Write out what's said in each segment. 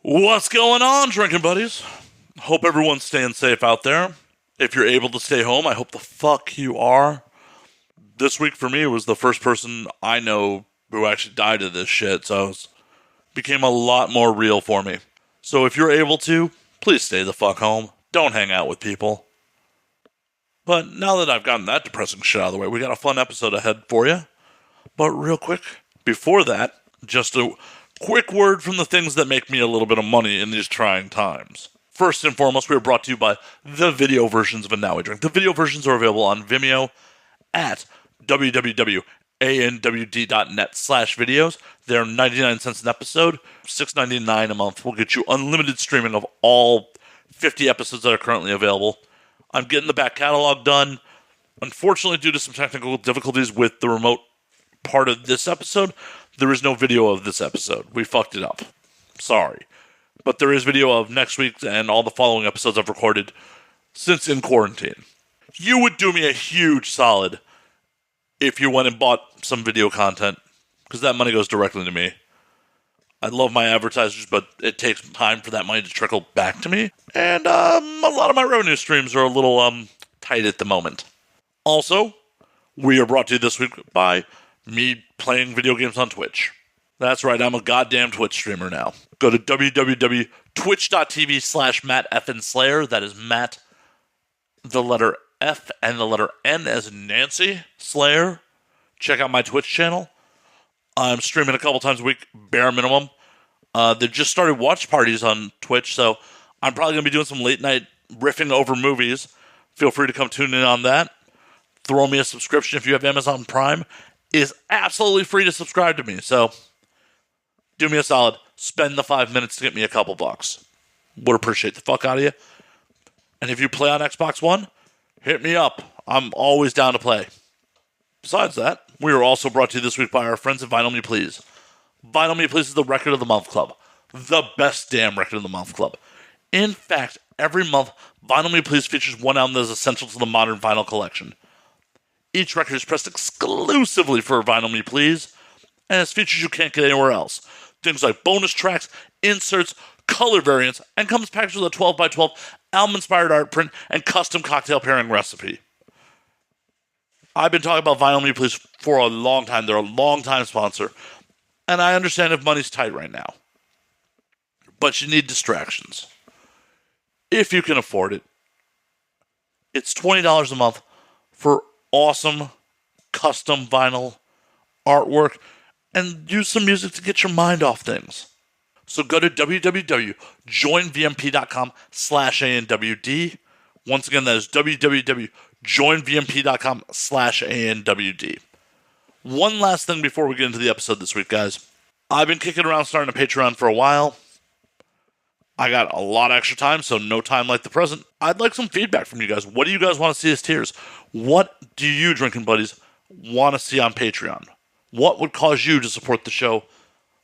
What's going on, drinking buddies? Hope everyone's staying safe out there. If you're able to stay home, I hope the fuck you are. This week for me was the first person I know who actually died of this shit, so it became a lot more real for me. So if you're able to, please stay the fuck home. Don't hang out with people. But now that I've gotten that depressing shit out of the way, we got a fun episode ahead for you. But real quick, before that, just a quick word from the things that make me a little bit of money in these trying times. First and foremost, we are brought to you by the video versions of A Now We Drink. The video versions are available on Vimeo at www.anwd.net/videos. They're 99 cents an episode, $6.99 a month. Will get you unlimited streaming of all 50 episodes that are currently available. I'm getting the back catalog done. Unfortunately, due to some technical difficulties with the remote part of this episode, there is no video of this episode. We fucked it up. Sorry. But there is video of next week and all the following episodes I've recorded since in quarantine. You would do me a huge solid if you went and bought some video content, because that money goes directly to me. I love my advertisers, but it takes time for that money to trickle back to me. And a lot of my revenue streams are a little tight at the moment. Also, we are brought to you this week by me playing video games on Twitch. That's right, I'm a goddamn Twitch streamer now. Go to www.twitch.tv/MattFNSlayer. That is Matt, the letter F and the letter N as in Nancy, Slayer. Check out my Twitch channel. I'm streaming a couple times a week, bare minimum. They just started watch parties on Twitch, so I'm probably going to be doing some late night riffing over movies. Feel free to come tune in on that. Throw me a subscription if you have Amazon Prime. It is absolutely free to subscribe to me, so do me a solid. Spend the 5 minutes to get me a couple bucks. Would appreciate the fuck out of you. And if you play on Xbox One, hit me up. I'm always down to play. Besides that, we are also brought to you this week by our friends at Vinyl Me Please. Vinyl Me Please is the Record of the Month Club. The best damn Record of the Month Club. In fact, every month, Vinyl Me Please features one album that is essential to the modern vinyl collection. Each record is pressed exclusively for Vinyl Me Please, and has features you can't get anywhere else. Things like bonus tracks, inserts, color variants, and comes packaged with a 12x12 album-inspired art print and custom cocktail pairing recipe. I've been talking about Vinyl Me Please for a long time. They're a long-time sponsor, and I understand if money's tight right now. But you need distractions. If you can afford it, it's $20 a month for awesome custom vinyl artwork and use some music to get your mind off things. So go to www.joinvmp.com/ANWD. Once again, that is www.joinvmp.com/ANWD. One last thing before we get into the episode this week, guys. I've been kicking around starting a Patreon for a while. I got a lot of extra time, so no time like the present. I'd like some feedback from you guys. What do you guys want to see as tiers? What do you, drinking buddies, want to see on Patreon? What would cause you to support the show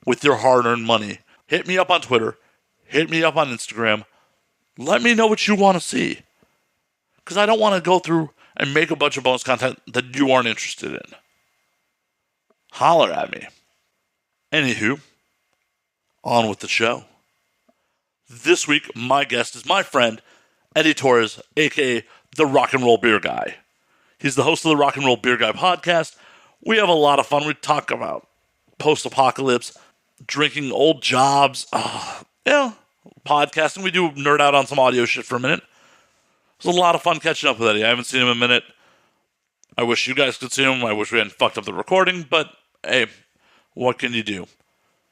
with your hard-earned money? Hit me up on Twitter. Hit me up on Instagram. Let me know what you want to see. Because I don't want to go through and make a bunch of bonus content that you aren't interested in. Holler at me. Anywho, on with the show. This week, my guest is my friend, Eddy Torres, a.k.a. the Rock and Roll Beer Guy. He's the host of the Rock and Roll Beer Guy podcast. We have a lot of fun. We talk about post-apocalypse, drinking old jobs, podcasting. We do nerd out on some audio shit for a minute. It was a lot of fun catching up with Eddy. I haven't seen him in a minute. I wish you guys could see him. I wish we hadn't fucked up the recording, but hey, what can you do?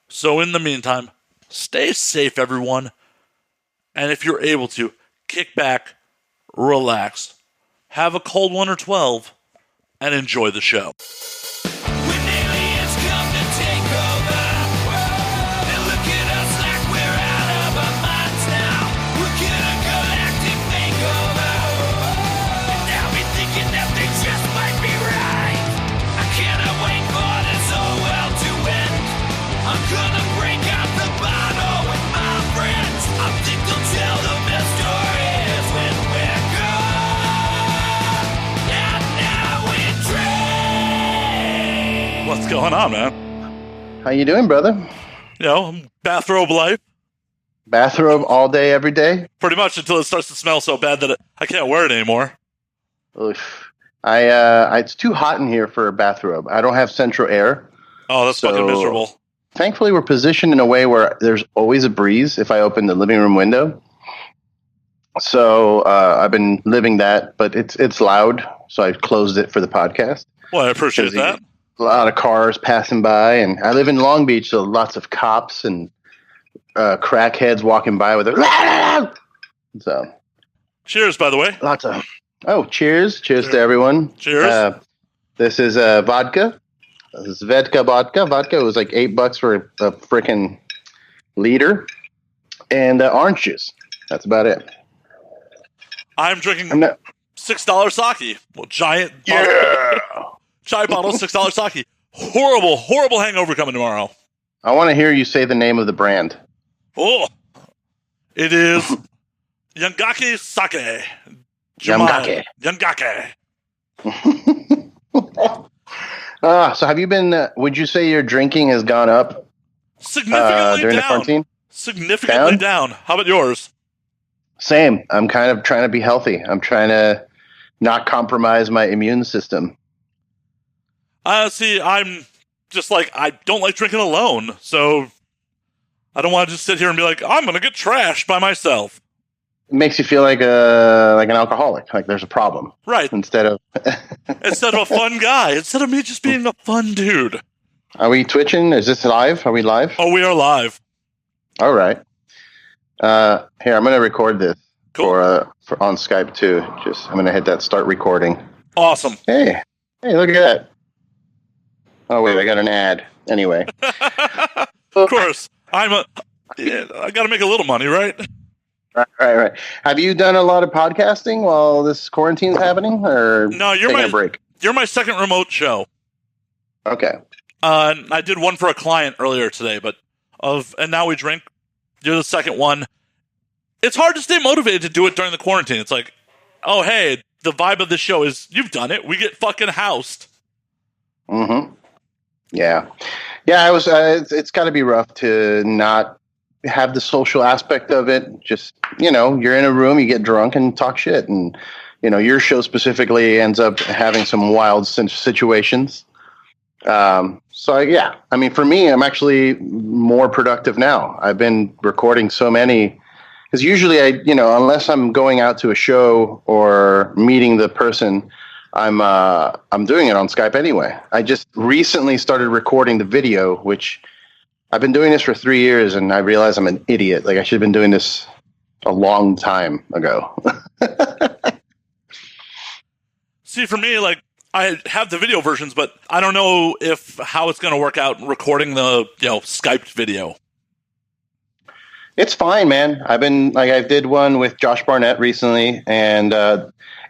So in the meantime, stay safe, everyone. And if you're able to, kick back, relax, have a cold one or 12, and enjoy the show. What's going on, man? How you doing, brother? You know, bathrobe life. Bathrobe all day, every day? Pretty much until it starts to smell so bad that I can't wear it anymore. Oof. It's too hot in here for a bathrobe. I don't have central air. Oh, that's fucking miserable. Thankfully, we're positioned in a way where there's always a breeze if I open the living room window. So I've been living that, but it's loud, so I closed it for the podcast. Well, I appreciate that. A lot of cars passing by, and I live in Long Beach, so lots of cops and crackheads walking by with their... So, cheers, by the way. Lots of... Oh, cheers. Cheers to everyone. Cheers. This is vodka. This is Vedka vodka. Vodka was like $8 for a freaking liter. And orange juice. That's about it. I'm drinking $6 sake. Well, giant bottle, $6 sake. Horrible hangover coming tomorrow. I want to hear you say the name of the brand. Oh, it is Yangake Sake. Yangake. So have you been, would you say your drinking has gone up? Significantly during down. The quarantine? Significantly down. How about yours? Same. I'm kind of trying to be healthy. I'm trying to not compromise my immune system. See, I'm just like, I don't like drinking alone, so I don't want to just sit here and be like, I'm going to get trashed by myself. It makes you feel like an alcoholic, like there's a problem. Right. Instead of a fun guy, instead of me just being a fun dude. Are we twitching? Is this live? Are we live? Oh, we are live. All right. Here, I'm going to record this for on Skype too. I'm going to hit that start recording. Awesome. Hey, look at that. Oh wait, I got an ad. Anyway. Of course. I got to make a little money, right? Right. Have you done a lot of podcasting while this quarantine's happening, or no? Taking a break? You're my second remote show. Okay. I did one for a client earlier today, and now we drink. You're the second one. It's hard to stay motivated to do it during the quarantine. It's like, oh hey, the vibe of the show is you've done it. We get fucking housed. Mm-hmm. Yeah. I was. It's got to be rough to not have the social aspect of it. Just, you're in a room, you get drunk and talk shit, and your show specifically ends up having some wild situations. So yeah, I mean, for me, I'm actually more productive now. I've been recording so many, because usually unless I'm going out to a show or meeting the person, I'm doing it on Skype anyway. I just recently started recording the video, which I've been doing this for 3 years, and I realize I'm an idiot. Like, I should have been doing this a long time ago. See, for me, like, I have the video versions, but I don't know how it's going to work out recording the, Skyped video. It's fine, man. I did one with Josh Barnett recently, and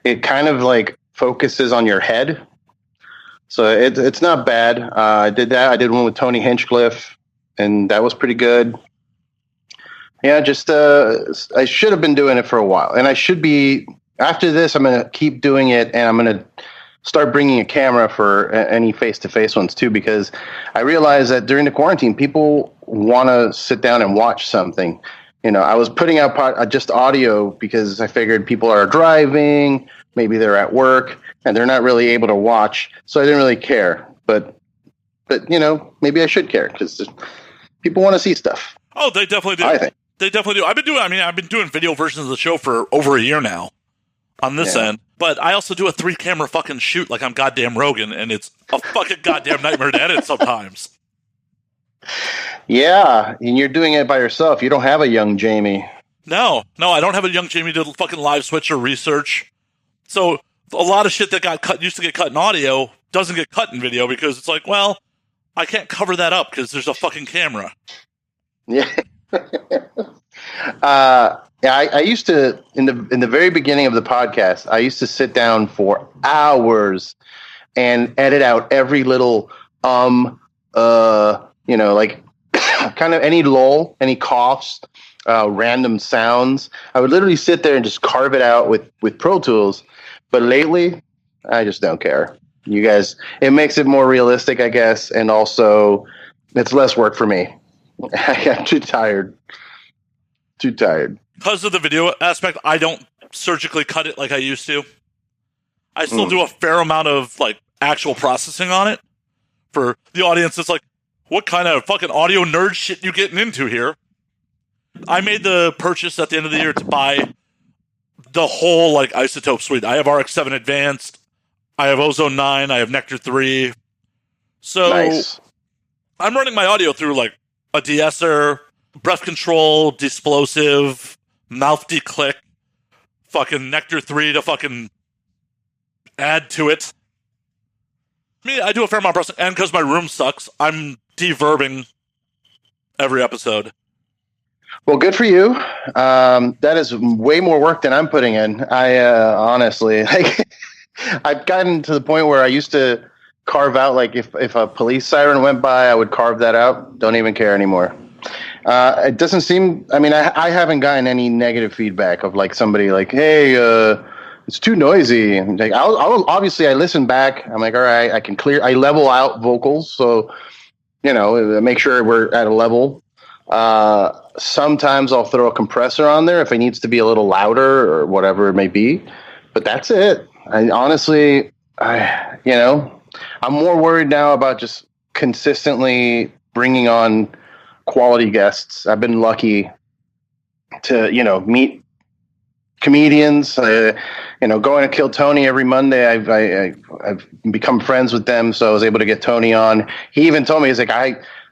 it kind of like focuses on your head. So it's not bad. I did that. I did one with Tony Hinchcliffe, and that was pretty good. Yeah, I should have been doing it for a while, and I should be. After this, I'm going to keep doing it, and I'm going to start bringing a camera for any face-to-face ones too, because I realized that during the quarantine, people want to sit down and watch something. I was putting out just audio because I figured people are driving, maybe they're at work, and they're not really able to watch, so I didn't really care. But maybe I should care, because people want to see stuff. Oh, they definitely do. I think. They definitely do. I've been doing video versions of the show for over a year now on this end. But I also do a 3-camera fucking shoot like I'm goddamn Rogan, and it's a fucking goddamn nightmare to edit sometimes. Yeah, and you're doing it by yourself. You don't have a young Jamie. No, I don't have a young Jamie to fucking live switch or research. So a lot of shit that used to get cut in audio doesn't get cut in video, because it's like, well, I can't cover that up because there's a fucking camera. Yeah. I used to, in the very beginning of the podcast, I used to sit down for hours and edit out every little like kind of any lull, any coughs, random sounds. I would literally sit there and just carve it out with Pro Tools. But lately, I just don't care. You guys, it makes it more realistic, I guess, and also it's less work for me. I'm too tired. too tired. Because of the video aspect, I don't surgically cut it like I used to. I still do a fair amount of like actual processing on it. For the audience, it's like, what kind of fucking audio nerd shit you getting into here? I made the purchase at the end of the year to buy the whole like isotope suite. I have RX-7 Advanced, I have Ozone 9, I have Nectar 3. So Nice. I'm running my audio through like a de-esser, breath control, Desplosive, mouth declick, fucking Nectar 3 to fucking add to it. I do a fair amount of processing, and because my room sucks, I'm deverbing every episode. Well, good for you. That is way more work than I'm putting in. I honestly, like, I've gotten to the point where I used to carve out, like, if a police siren went by, I would carve that out. Don't even care anymore. It doesn't seem. I mean, I haven't gotten any negative feedback of like somebody like, hey, it's too noisy. And like, I'll obviously I listen back. I'm like, all right, I can clear. I level out vocals, so make sure we're at a level. Sometimes I'll throw a compressor on there if it needs to be a little louder or whatever it may be. But that's it. I honestly, I'm more worried now about just consistently bringing on quality guests. I've been lucky to, meet comedians, going to Kill Tony every Monday. I've become friends with them. So I was able to get Tony on. He even told me, he's like,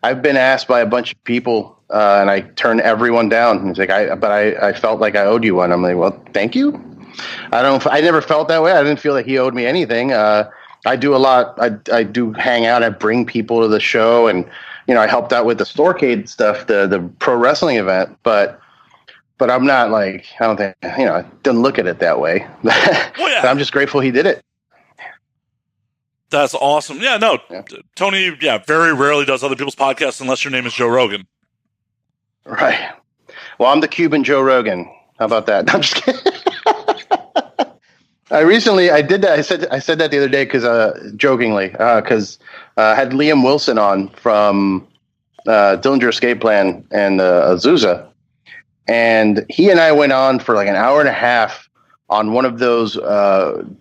I've been asked by a bunch of people, and I turned everyone down. He's like, I felt like I owed you one. I'm like, well, thank you. I never felt that way. I didn't feel like he owed me anything. I do a lot. I do hang out. I bring people to the show, and I helped out with the Storcade stuff, the pro wrestling event. But I'm not like, I don't think, I didn't look at it that way. Well, yeah. I'm just grateful he did it. That's awesome. Yeah, no, yeah. Tony, very rarely does other people's podcasts unless your name is Joe Rogan. Right. Well, I'm the Cuban Joe Rogan. How about that? No, I'm just kidding. I did that. I said that the other day jokingly, because I had Liam Wilson on from Dillinger Escape Plan and Azusa. And he and I went on for like an hour and a half on one of those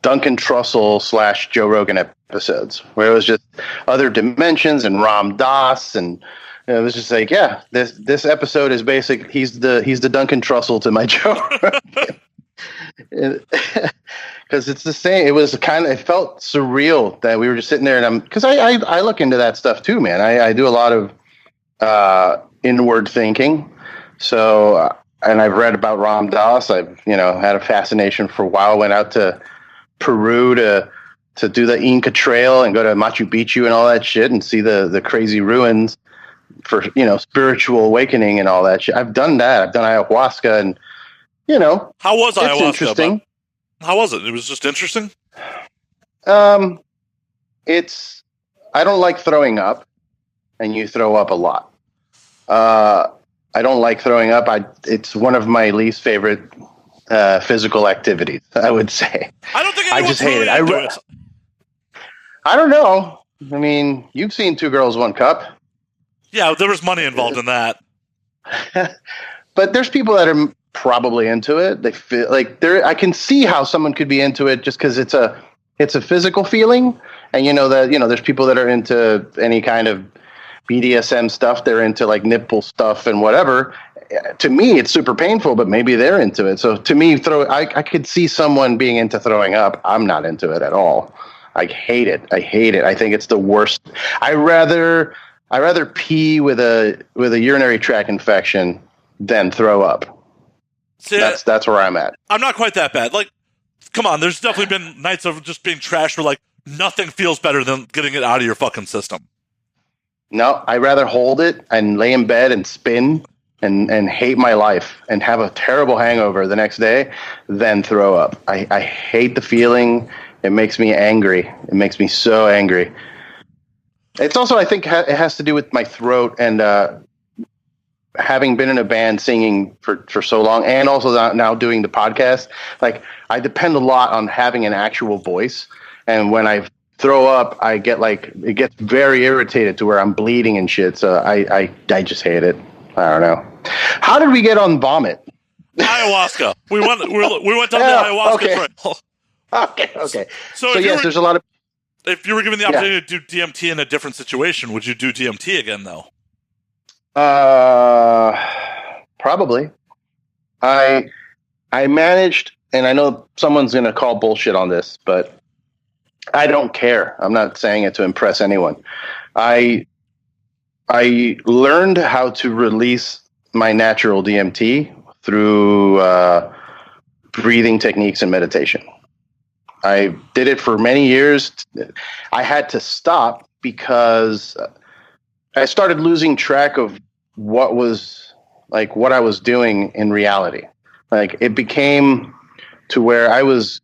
Duncan Trussell / Joe Rogan episodes where it was just other dimensions and Ram Dass, and it was just like, yeah, this episode is basic. He's the Duncan Trussell to my Joe Rogan. Because it's the same. It was it felt surreal that we were just sitting there, and because I look into that stuff too, man. I do a lot of inward thinking. So, and I've read about Ram Dass. I've, had a fascination for a while. Went out to Peru to do the Inca Trail and go to Machu Picchu and all that shit and see the crazy ruins for, spiritual awakening and all that shit. I've done that. I've done ayahuasca and, How was ayahuasca? It's interesting. How was it? It was just interesting? I don't like throwing up, and you throw up a lot. I don't like throwing up. It's one of my least favorite physical activities, I would say. I don't think I just hate really it. I don't know. I mean, you've seen Two Girls, One Cup. Yeah, there was money involved in that. But there's people that are probably into it. They feel like I can see how someone could be into it just because it's a physical feeling, and there's people that are into any kind of BDSM stuff. They're into like nipple stuff and whatever. To me, it's super painful, but maybe they're into it. So to me, I could see someone being into throwing up. I'm not into it at all. I hate it. I think it's the worst. I rather pee with a urinary tract infection than throw up. See, that's where I'm at. I'm not quite that bad. Like, come on, there's definitely been nights of just being trashed where like nothing feels better than getting it out of your fucking system. No, I'd rather hold it and lay in bed and spin and hate my life and have a terrible hangover the next day than throw up. I hate the feeling. It makes me angry. It makes me so angry. It's also, I think, it has to do with my throat and having been in a band singing for so long, and also now doing the podcast. Like, I depend a lot on having an actual voice, and when I throw up, it gets very irritated to where I'm bleeding and shit. So I just hate it. I don't know. How did we get on vomit? Ayahuasca. We went down the ayahuasca trail. Okay. So yes, there's a lot of. If you were given the opportunity to do DMT in a different situation, would you do DMT again, though? Probably. I managed, and I know someone's going to call bullshit on this, but I don't care. I'm not saying it to impress anyone. I learned how to release my natural DMT through breathing techniques and meditation. I did it for many years. I had to stop because I started losing track of what I was doing in reality. Like, it became to where I was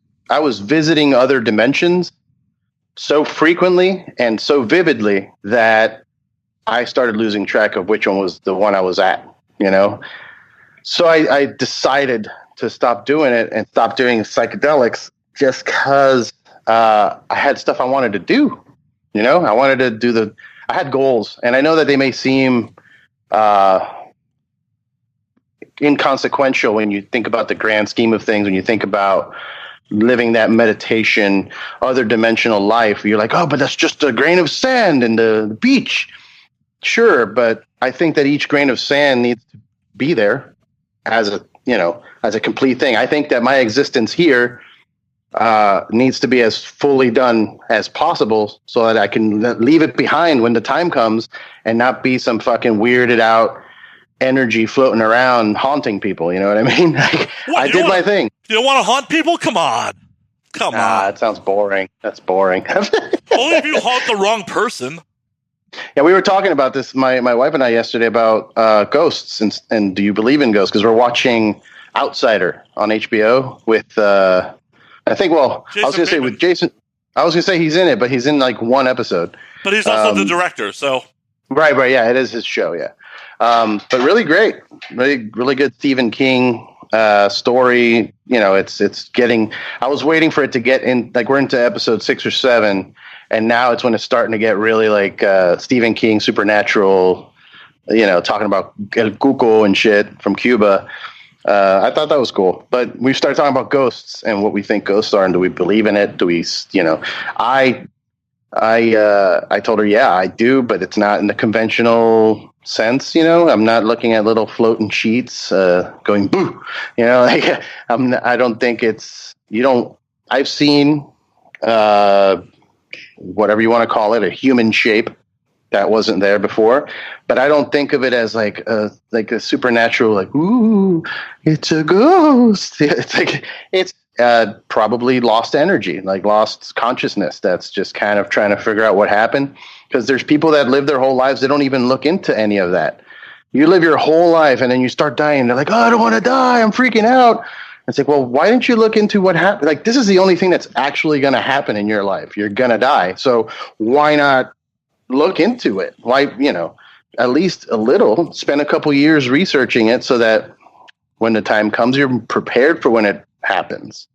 visiting other dimensions so frequently and so vividly that I started losing track of which one was the one I was at, you know? So I decided to stop doing it and stop doing psychedelics just because I had stuff I wanted to do. You know, I wanted to do I had goals, and I know that they may seem inconsequential when you think about the grand scheme of things, when you think about living that meditation, other dimensional life. You're like, oh, but that's just a grain of sand in the beach. Sure, but I think that each grain of sand needs to be there as a complete thing. I think that my existence here needs to be as fully done as possible so that I can leave it behind when the time comes and not be some fucking weirded out energy floating around haunting people. You know what I mean? I did my thing. You don't want to haunt people? Come on. That sounds boring. That's boring. Only if you haunt the wrong person. Yeah, we were talking about this, my wife and I, yesterday about ghosts and do you believe in ghosts? Because we're watching Outsider on HBO with I was going to say with Jason. I was going to say he's in it, but he's in like one episode. But he's also the director, so. Right. Yeah, it is his show, yeah. But really great. Really, really good Stephen King story. You know, it's getting. I was waiting for it to get in. Like, we're into episode 6 or 7, and now it's when it's starting to get really like Stephen King supernatural. You know, talking about El Cuco and shit from Cuba. I thought that was cool. But we started talking about ghosts and what we think ghosts are, and do we believe in it? Do we? You know, I told her, yeah, I do, but it's not in the conventional sense. You know, I'm not looking at little floating sheets going boo. You know, like I don't think it's. You don't. I've seen whatever you want to call it, a human shape that wasn't there before, but I don't think of it as like a supernatural, like, ooh, it's a ghost. It's like it's probably lost energy, like lost consciousness. That's just kind of trying to figure out what happened. Because there's people that live their whole lives. They don't even look into any of that. You live your whole life and then you start dying. They're like, oh, I don't want to die. I'm freaking out. It's like, well, why didn't you look into what happened? Like, this is the only thing that's actually going to happen in your life. You're going to die. So why not look into it? Why, you know, at least a little, spend a couple years researching it so that when the time comes, you're prepared for when it happens.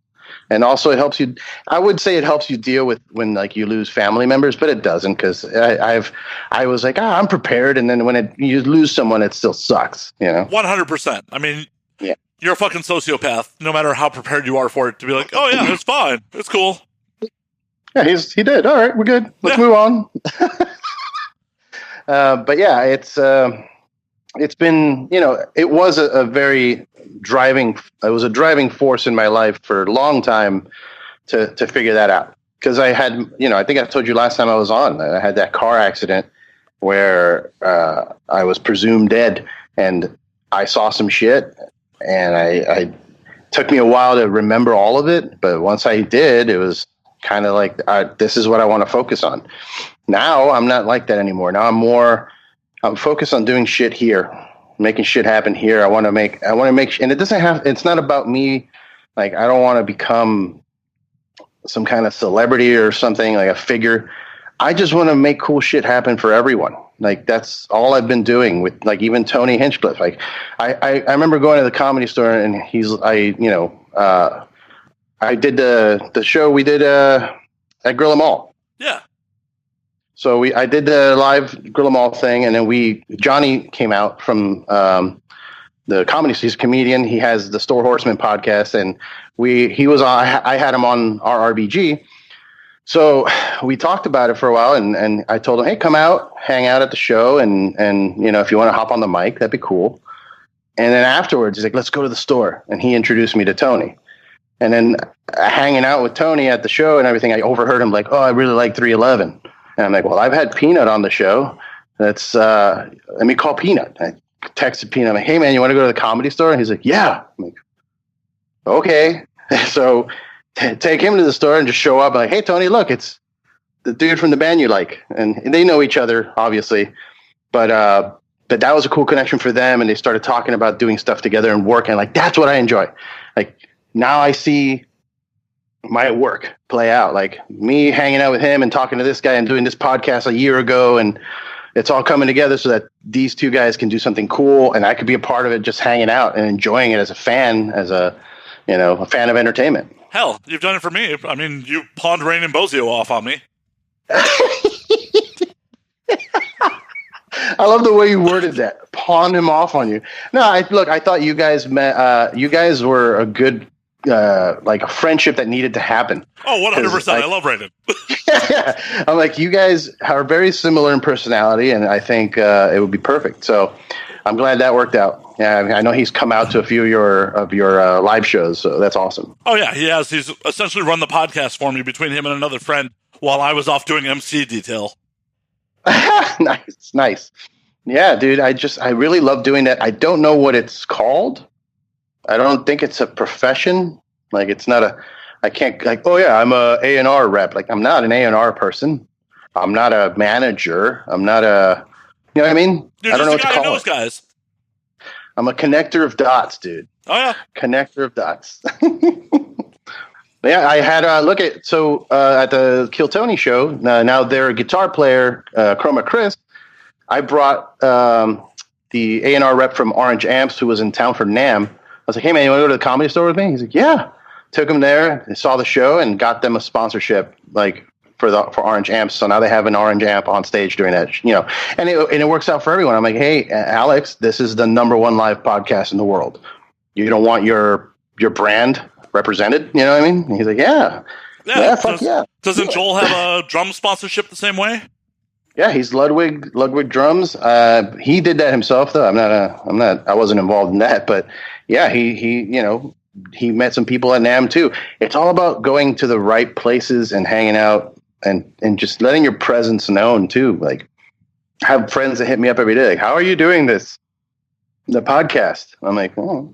And also it helps you, I would say it helps you deal with when like you lose family members, but it doesn't. Cause I was like, I'm prepared. And then when you lose someone, it still sucks, you know? 100%. I mean, yeah, you're a fucking sociopath, no matter how prepared you are for it to be like, oh yeah, it's fine. It's cool. Yeah, he did. All right, we're good. Let's move on. But yeah, it's been, you know, it was a driving force in my life for a long time to figure that out. Because I had, you know, I think I told you last time I was on, I had that car accident where I was presumed dead, and I saw some shit, and I took me a while to remember all of it. But once I did, it was kind of like, this is what I want to focus on. Now I'm not like that anymore. Now I'm focused on doing shit here, making shit happen here. I want to make, and it's not about me. Like, I don't want to become some kind of celebrity or something, like a figure. I just want to make cool shit happen for everyone. Like, that's all I've been doing with, like, even Tony Hinchcliffe. Like, I remember going to the Comedy Store, and I did the show we did at Grill 'Em All. Yeah. So I did the live Grill 'Em All thing, and then Johnny came out from the comedy. He's a comedian. He has the Store Horseman podcast, and I had him on RRBG. So we talked about it for a while, and I told him, hey, come out, hang out at the show, and if you want to hop on the mic, that'd be cool. And then afterwards, he's like, let's go to the store, and he introduced me to Tony. And then hanging out with Tony at the show and everything, I overheard him like, oh, I really like 311. And I'm like, well, I've had Peanut on the show. Let me call Peanut. I texted Peanut. I'm like, hey, man, you want to go to the Comedy Store? And he's like, yeah. I'm like, okay. So take him to the store and just show up. I'm like, hey, Tony, look, it's the dude from the band you like. And they know each other, obviously. But that was a cool connection for them. And they started talking about doing stuff together and working. Like, that's what I enjoy. Like, now I see my work play out, like me hanging out with him and talking to this guy and doing this podcast a year ago, and it's all coming together so that these two guys can do something cool, and I could be a part of it, just hanging out and enjoying it as a fan, as a fan of entertainment. Hell, you've done it for me. I mean, you pawned Rain and Bozio off on me. I love the way you worded that. Pawn him off on you. No, I thought you guys met. You guys were a good. Like a friendship that needed to happen. Oh, 100%. I love Raiden. I'm like, you guys are very similar in personality, and I think it would be perfect. So I'm glad that worked out. Yeah, I know he's come out to a few of your live shows, so that's awesome. Oh, yeah, he has. He's essentially run the podcast for me between him and another friend while I was off doing MC detail. Nice. Yeah, dude, I really love doing that. I don't know what it's called. I don't think it's a profession. Like, it's not I can't, like, oh yeah, I'm a A&R rep. Like, I'm not an A&R person. I'm not a manager. I'm not you know what I mean? You're I don't know what to call knows it. Guys. I'm a connector of dots, dude. Oh yeah. Connector of dots. Yeah, I had at the Kill Tony show, now their guitar player, Chroma Chris, I brought the A&R rep from Orange Amps who was in town for NAMM. I was like, hey, man, you want to go to the Comedy Store with me? He's like, yeah. Took him there, they saw the show, and got them a sponsorship, like, for Orange Amps. So now they have an Orange Amp on stage doing that, And it works out for everyone. I'm like, hey, Alex, this is the #1 live podcast in the world. You don't want your brand represented? You know what I mean? And he's like, yeah. Fuck yeah. Doesn't Joel have a drum sponsorship the same way? Yeah, he's Ludwig drums. He did that himself, though. I wasn't involved in that, but yeah, he met some people at NAMM too. It's all about going to the right places and hanging out and just letting your presence known too. Like, I have friends that hit me up every day, like, how are you doing this? The podcast. I'm like, oh,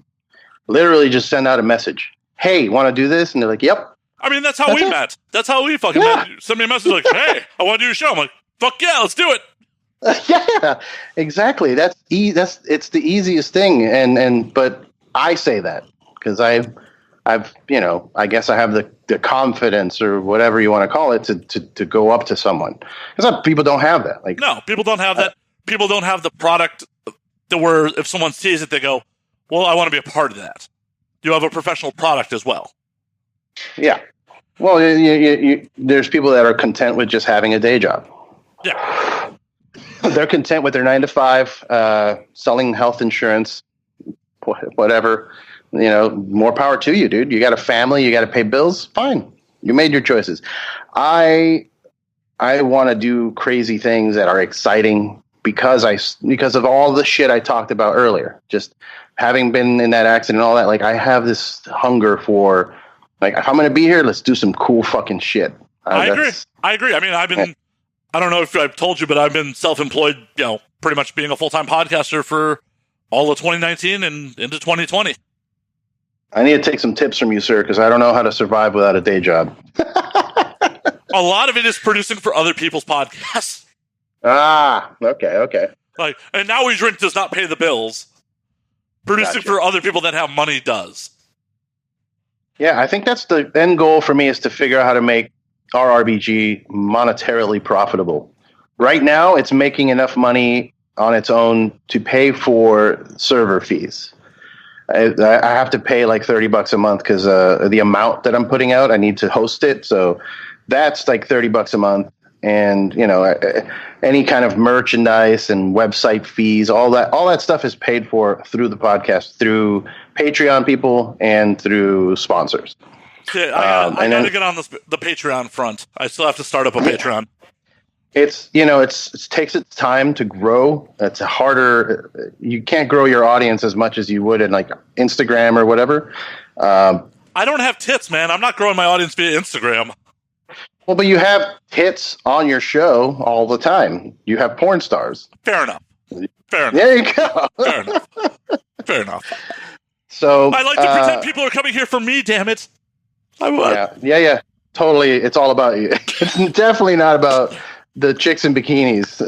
literally just send out a message. Hey, want to do this? And they're like, yep. I mean, that's how we met. That's how we fucking met. You send me a message like, hey, I want to do a show. I'm like, fuck yeah, let's do it. Yeah, exactly. It's the easiest thing. But I say that because I've I guess I have the confidence or whatever you want to call it to go up to someone. Because people don't have that. Like, no, people don't have that. People don't have the product that where if someone sees it, they go, well, I want to be a part of that. You have a professional product as well. Yeah. Well, there's people that are content with just having a day job. Yeah. They're content with their 9 to 5, selling health insurance, whatever. More power to you, dude. You got a family, you got to pay bills. Fine. You made your choices. I want to do crazy things that are exciting because of all the shit I talked about earlier. Just having been in that accident and all that, like, I have this hunger for, like, if I'm going to be here, let's do some cool fucking shit. I agree. I mean, I don't know if I've told you, but I've been self-employed, pretty much being a full-time podcaster for all of 2019 and into 2020. I need to take some tips from you, sir, because I don't know how to survive without a day job. A lot of it is producing for other people's podcasts. Ah, okay. Like, and Now We Drink does not pay the bills. Producing Gotcha. for other people that have money does. Yeah, I think that's the end goal for me, is to figure out how to make RRBG monetarily profitable. Right now, it's making enough money on its own to pay for server fees. I have to pay like $30 a month because the amount that I'm putting out, I need to host it. So that's like $30 a month. and any kind of merchandise and website fees, all that stuff is paid for through the podcast, through Patreon people and through sponsors. Yeah, I got to get on the Patreon front. I still have to start up a Patreon. It takes its time to grow. It's harder. You can't grow your audience as much as you would in like Instagram or whatever. I don't have tits, man. I'm not growing my audience via Instagram. Well, but you have tits on your show all the time. You have porn stars. Fair enough. There you go. Fair enough. So I like to pretend people are coming here for me, damn it. I would. Yeah. Totally. It's all about you. It's definitely not about the chicks in bikinis.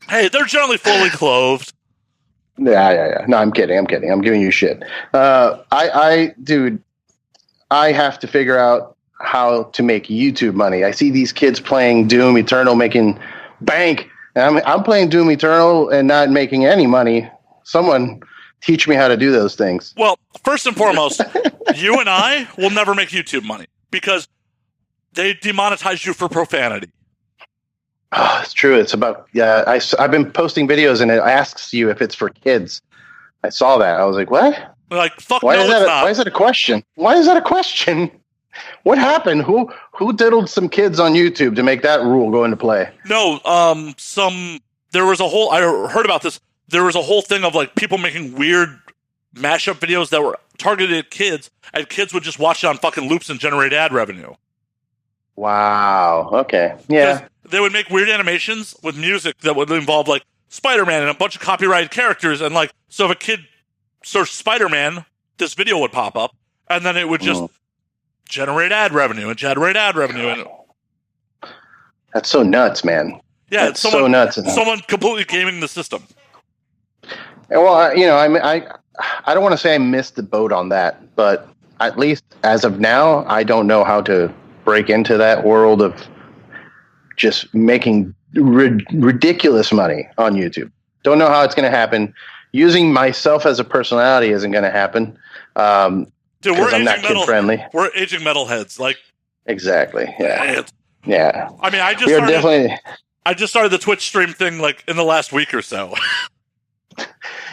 Hey, they're generally fully clothed. Yeah. No, I'm kidding. I'm giving you shit. Dude, I have to figure out how to make YouTube money. I see these kids playing Doom Eternal making bank, and I'm playing Doom Eternal and not making any money. Someone teach me how to do those things. Well, first and foremost, you and I will never make YouTube money because they demonetize you for profanity. Oh, it's true. It's about I've been posting videos and it asks you if it's for kids. I saw that. I was like, what? Like, fuck why no, is that it's not. Why is that a question? Why is that a question? What happened? Who diddled some kids on YouTube to make that rule go into play? No, there was a whole, I heard about this. There was a whole thing of like people making weird mashup videos that were targeted at kids, and kids would just watch it on fucking loops and generate ad revenue. Wow. Okay. Yeah. They would make weird animations with music that would involve like Spider-Man and a bunch of copyrighted characters, and like, so if a kid searched Spider-Man, this video would pop up, and then it would just generate ad revenue. And that's so nuts, man. Yeah, it's so nuts. Someone completely gaming the system. Well, I don't want to say I missed the boat on that, but at least as of now, I don't know how to break into that world of just making ridiculous money on YouTube. Don't know how it's going to happen. Using myself as a personality isn't going to happen. Dude, we're I'm not kid friendly. We're aging metalheads, like exactly. Yeah. Yeah. I mean, I just started the Twitch stream thing like in the last week or so.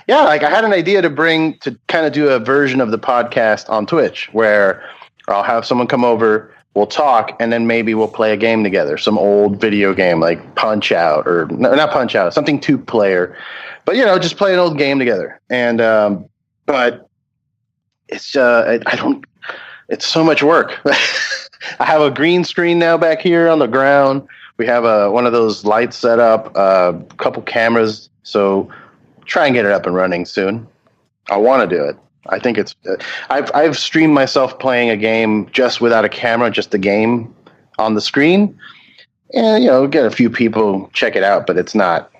Yeah, like I had an idea to kind of do a version of the podcast on Twitch where I'll have someone come over, we'll talk, and then maybe we'll play a game together, some old video game like Punch Out or not Punch Out, something 2-player, but just play an old game together. And but it's it's so much work. I have a green screen now back here on the ground. We have one of those lights set up, a couple cameras, so try and get it up and running soon. I want to do it. I think it's. I've streamed myself playing a game just without a camera, just the game on the screen, and get a few people check it out. But it's not.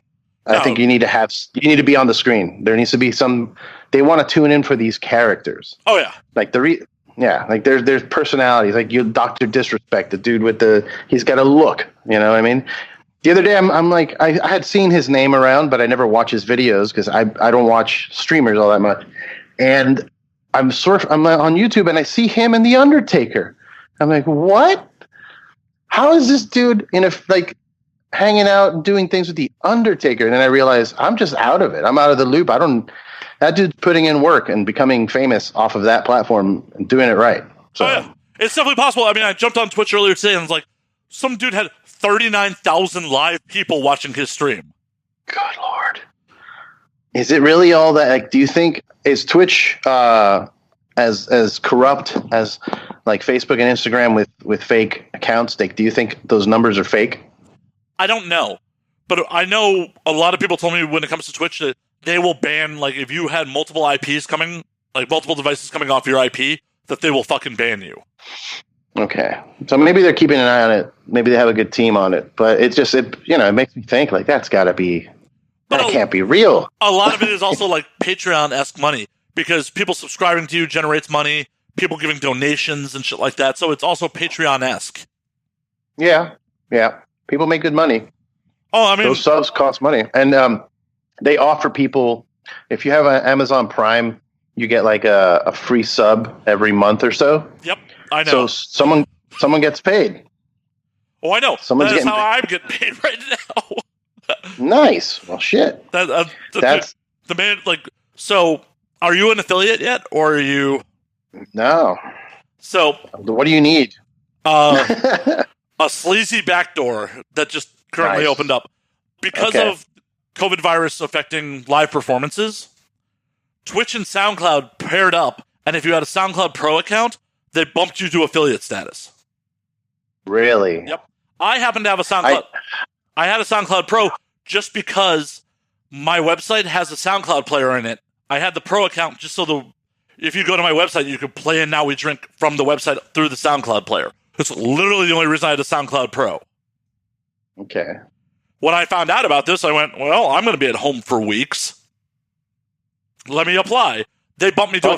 No. I think you need to be on the screen. There needs to be some. They want to tune in for these characters. Oh yeah, like like there's personalities. Like you, Dr. Disrespect, the dude he's got a look. You know what I mean? The other day, I'm like, I had seen his name around, but I never watch his videos because I don't watch streamers all that much. And I'm on YouTube and I see him and The Undertaker. I'm like, what? How is this dude hanging out and doing things with The Undertaker? And then I realize I'm just out of it. I'm out of the loop. That dude's putting in work and becoming famous off of that platform and doing it right. So yeah. It's definitely possible. I mean, I jumped on Twitch earlier today and was like, some dude had 39,000 live people watching his stream. Good Lord. Is it really all that? Like, do you think is Twitch as corrupt as like Facebook and Instagram with fake accounts? Like, do you think those numbers are fake? I don't know, but I know a lot of people told me when it comes to Twitch that they will ban, like, if you had multiple IPs coming, like multiple devices coming off your IP, that they will fucking ban you. Okay, so maybe they're keeping an eye on it. Maybe they have a good team on it, but it's just it makes me think like that can't be real. A lot of it is also like Patreon-esque money because people subscribing to you generates money, people giving donations and shit like that. So it's also Patreon-esque. Yeah, people make good money. Oh, I mean, those subs cost money, and they offer people if you have an Amazon Prime, you get like a free sub every month or so. Yep. I know. So someone gets paid. Oh, I know. Someone's That's getting how I'm getting paid right now. Nice. Well, shit. That's the man. Like, so are you an affiliate yet, or are you? No. So what do you need? A sleazy backdoor that just currently Nice. opened up because of COVID virus affecting live performances. Twitch and SoundCloud paired up, and if you had a SoundCloud Pro account, they bumped you to affiliate status. Really? Yep. I happen to have a SoundCloud. I had a SoundCloud Pro just because my website has a SoundCloud player in it. I had the Pro account just so if you go to my website, you could play And Now We Drink from the website through the SoundCloud player. That's literally the only reason I had a SoundCloud Pro. Okay. When I found out about this, I went, well, I'm going to be at home for weeks. Let me apply. They bumped me to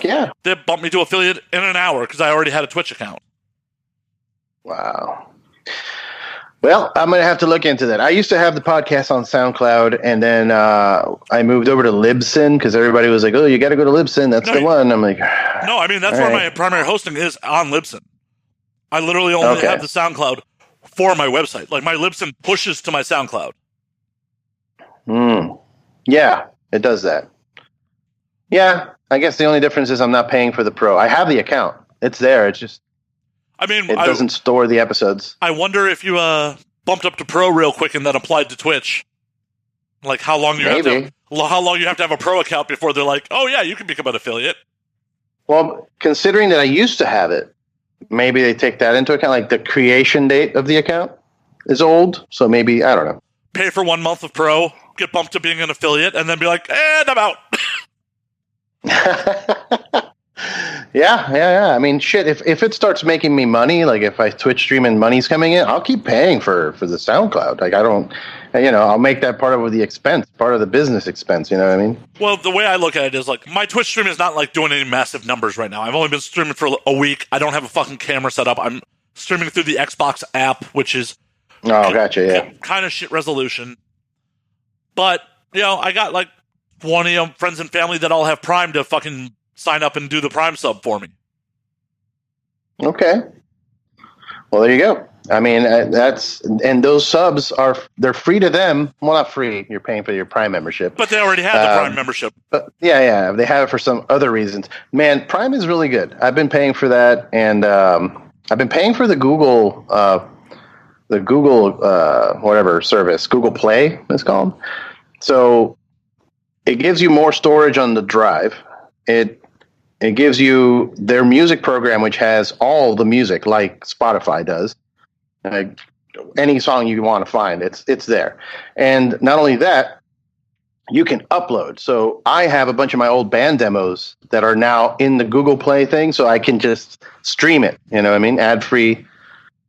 affiliate in an hour because I already had a Twitch account. Wow. Well, I'm going to have to look into that. I used to have the podcast on SoundCloud, and then I moved over to Libsyn because everybody was like, oh, you got to go to Libsyn. That's the one. I'm like, no, I mean, that's where my primary hosting is, on Libsyn. I literally only have the SoundCloud for my website. Like, my Libsyn pushes to my SoundCloud. Yeah, it does that. Yeah, I guess the only difference is I'm not paying for the Pro. I have the account. It's there. It's just, it doesn't store the episodes. I wonder if you bumped up to Pro real quick and then applied to Twitch. Like how long you have to have a Pro account before they're like, oh yeah, you can become an affiliate. Well, considering that I used to have it, maybe they take that into account. Like the creation date of the account is old, so maybe, I don't know. Pay for 1 month of Pro, get bumped to being an affiliate, and then be like, and I'm out. Yeah. I mean, shit, if it starts making me money, like if I Twitch stream and money's coming in, I'll keep paying for the SoundCloud. Like I don't, I'll make that part of the expense, part of the business expense, you know what I mean? Well, the way I look at it is like my Twitch stream is not like doing any massive numbers right now. I've only been streaming for a week. I don't have a fucking camera set up. I'm streaming through the Xbox app, which is gotcha, yeah. Kind of shit resolution. But, I got like 20 friends and family that all have Prime to fucking sign up and do the Prime sub for me. Okay. Well, there you go. I mean, and those subs they're free to them. Well, not free. You're paying for your Prime membership. But they already have the Prime membership. But yeah. They have it for some other reasons. Man, Prime is really good. I've been paying for that, and I've been paying for the Google whatever service, Google Play it's called. So it gives you more storage on the drive. It gives you their music program, which has all the music like Spotify does. Any song you want to find, it's there. And not only that, you can upload. So I have a bunch of my old band demos that are now in the Google Play thing, so I can just stream it, you know what I mean, ad-free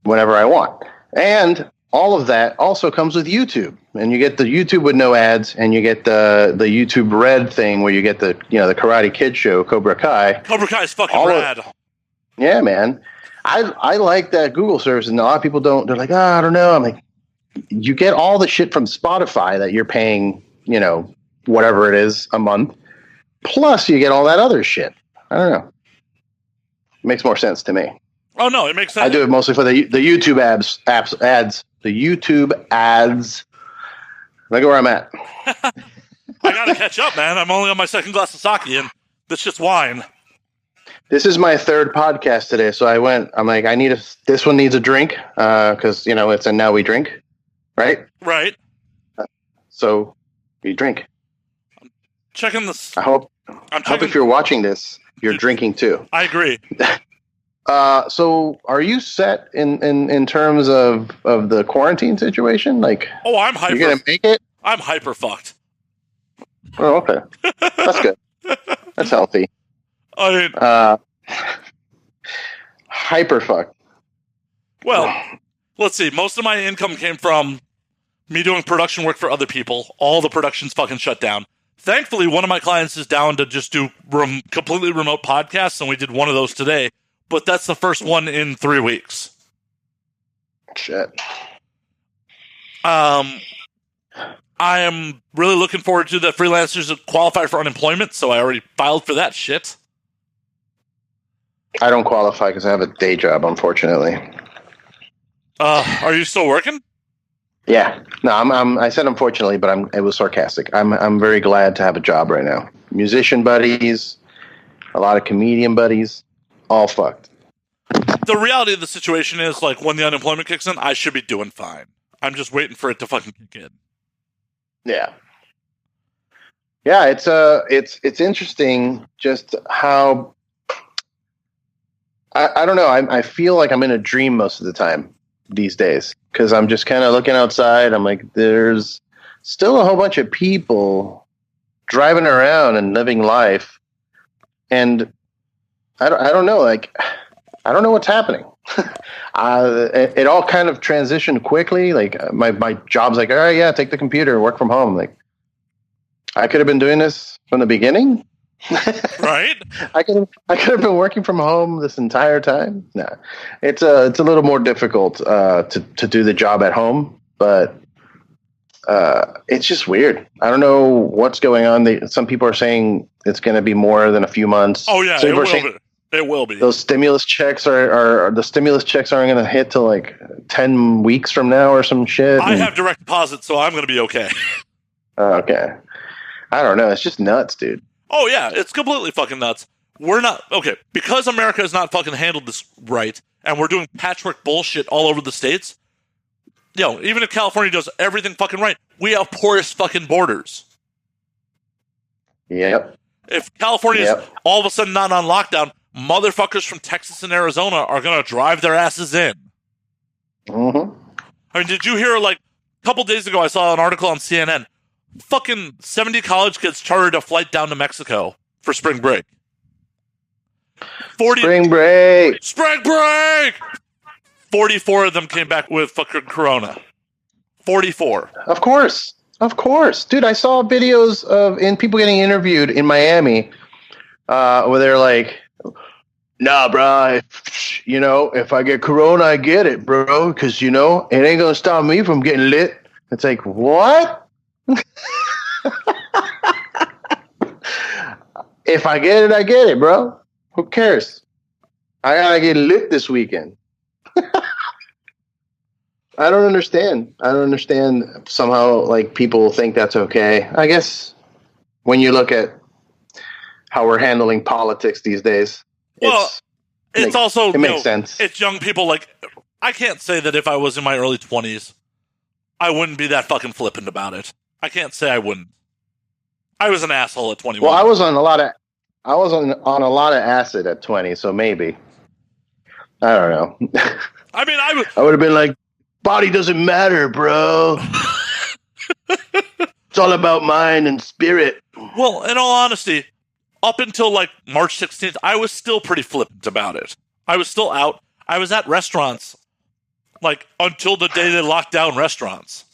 whenever I want. And all of that also comes with YouTube, and you get the YouTube with no ads, and you get the YouTube Red thing where you get the the Karate Kid show, Cobra Kai. Cobra Kai is fucking rad. Yeah, man. I like that Google service, and a lot of people don't. They're like, I don't know. I'm like, you get all the shit from Spotify that you're paying, whatever it is a month, plus you get all that other shit. I don't know. It makes more sense to me. Oh no, it makes sense. I do it mostly for the YouTube ads. The YouTube ads. Look at where I'm at. I gotta catch up, man. I'm only on my second glass of sake, and that's just wine. This is my third podcast today, so I'm like, this one needs a drink, because, it's a Now We Drink, right? Right. So, you drink. I'm checking this. I hope if you're watching this, you're drinking too. I agree. So are you set in terms of the quarantine situation? Like, I'm hyper. You're gonna make it? I'm hyper fucked. Oh, okay. That's good. That's healthy. I mean, hyper fucked. Well, let's see. Most of my income came from me doing production work for other people. All the production's fucking shut down. Thankfully, one of my clients is down to just do completely remote podcasts, and we did one of those today. But that's the first one in 3 weeks. Shit. I am really looking forward to the freelancers that qualify for unemployment, so I already filed for that shit. I don't qualify because I have a day job, unfortunately. Are you still working? Yeah. No, I said unfortunately, but it was sarcastic. I'm very glad to have a job right now. Musician buddies, a lot of comedian buddies, all fucked. The reality of the situation is, like, when the unemployment kicks in, I should be doing fine. I'm just waiting for it to fucking kick in. Yeah. Yeah, it's interesting just how I don't know. I feel like I'm in a dream most of the time these days because I'm just kind of looking outside. I'm like, there's still a whole bunch of people driving around and living life, and I don't know. Like, I don't know what's happening. It all kind of transitioned quickly. Like my job's like, all right, yeah, take the computer, work from home. Like, I could have been doing this from the beginning. Right? I could have been working from home this entire time. No, it's a little more difficult to do the job at home, but it's just weird. I don't know what's going on. Some people are saying it's going to be more than a few months. Oh yeah, it will be. Those stimulus checks aren't going to hit till like 10 weeks from now or some shit. I have direct deposit, so I'm going to be okay. Okay. I don't know. It's just nuts, dude. Oh, yeah. It's completely fucking nuts. We're not... Okay, because America has not fucking handled this right, and we're doing patchwork bullshit all over the states, even if California does everything fucking right, we have porous fucking borders. Yep. If California is all of a sudden not on lockdown, motherfuckers from Texas and Arizona are going to drive their asses in. Mm-hmm. I mean, did you hear, like, a couple days ago I saw an article on CNN. Fucking 70 college kids chartered a flight down to Mexico for spring break. Spring break! 44 of them came back with fucking corona. 44. Of course. Dude, I saw videos of people getting interviewed in Miami where they're like, nah, bro, if I get corona, I get it, bro, because, it ain't going to stop me from getting lit. It's like, what? If I get it, I get it, bro. Who cares? I gotta get lit this weekend. I don't understand. Somehow, like, people think that's okay. I guess when you look at how we're handling politics these days, it makes sense. It's young people. Like, I can't say that if I was in my early 20s, I wouldn't be that fucking flippant about it. I can't say I wouldn't. I was an asshole at 21. Well, I was on a lot of acid at 20, so maybe. I don't know. I mean, I would have been like, body doesn't matter, bro. It's all about mind and spirit. Well, in all honesty, up until like March 16th, I was still pretty flippant about it. I was still out. I was at restaurants, like, until the day they locked down restaurants.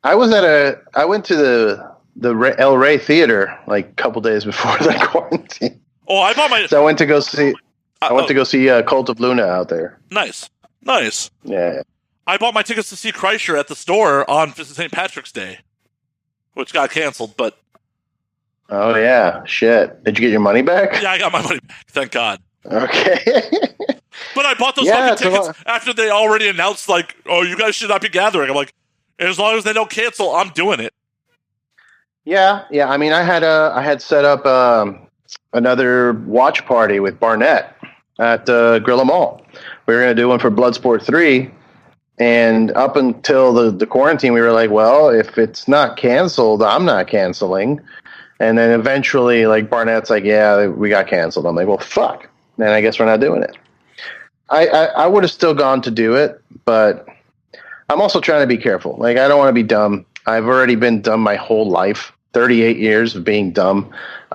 I went to the El Rey Theater like a couple days before the quarantine. Oh, So I went to go see Cult of Luna out there. Nice. Yeah. I bought my tickets to see Kreischer at the store on St. Patrick's Day, which got canceled, but... Oh, yeah. Shit. Did you get your money back? Yeah, I got my money back. Thank God. Okay. But I bought those fucking tickets after they already announced, like, oh, you guys should not be gathering. I'm like, as long as they don't cancel, I'm doing it. Yeah. I mean, I had set up another watch party with Barnett at Gorilla Mall. We were going to do one for Bloodsport 3, and up until the quarantine, we were like, well, if it's not canceled, I'm not canceling. And then eventually, like, Barnett's like, yeah, we got canceled. I'm like, well, fuck. Then I guess we're not doing it. I would have still gone to do it, but I'm also trying to be careful. Like, I don't want to be dumb. I've already been dumb my whole life, 38 years of being dumb.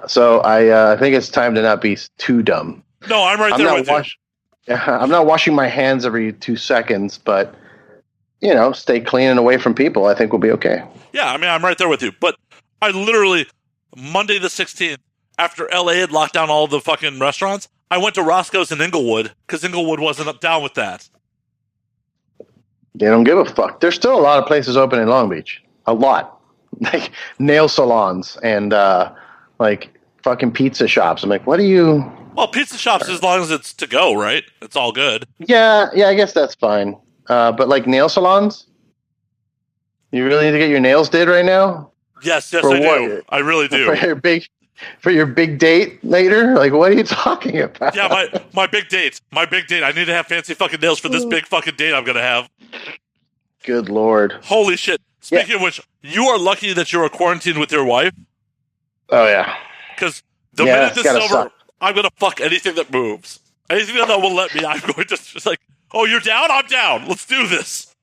So I think it's time to not be too dumb. No, I'm right there with you. I'm not washing my hands every 2 seconds, but, stay clean and away from people. I think we'll be okay. Yeah, I mean, I'm right there with you. But I literally, Monday the 16th, after LA had locked down all the fucking restaurants, I went to Roscoe's in Inglewood because Inglewood wasn't down with that. They don't give a fuck. There's still a lot of places open in Long Beach. A lot. Like nail salons and like fucking pizza shops. I'm like, what are you Well, pizza shops, as long as it's to go, right? It's all good. Yeah, I guess that's fine. But like nail salons, you really need to get your nails did right now. Yes, I do. I really do. For your big date later? Like, what are you talking about? Yeah, my big date. My big date. I need to have fancy fucking nails for this big fucking date I'm gonna have. Good Lord. Holy shit. Speaking of which, you are lucky that you're quarantined with your wife. Oh, yeah. Because the minute this is over, I'm going to fuck anything that moves. Anything that will let me, I'm going to just like, oh, you're down? I'm down. Let's do this.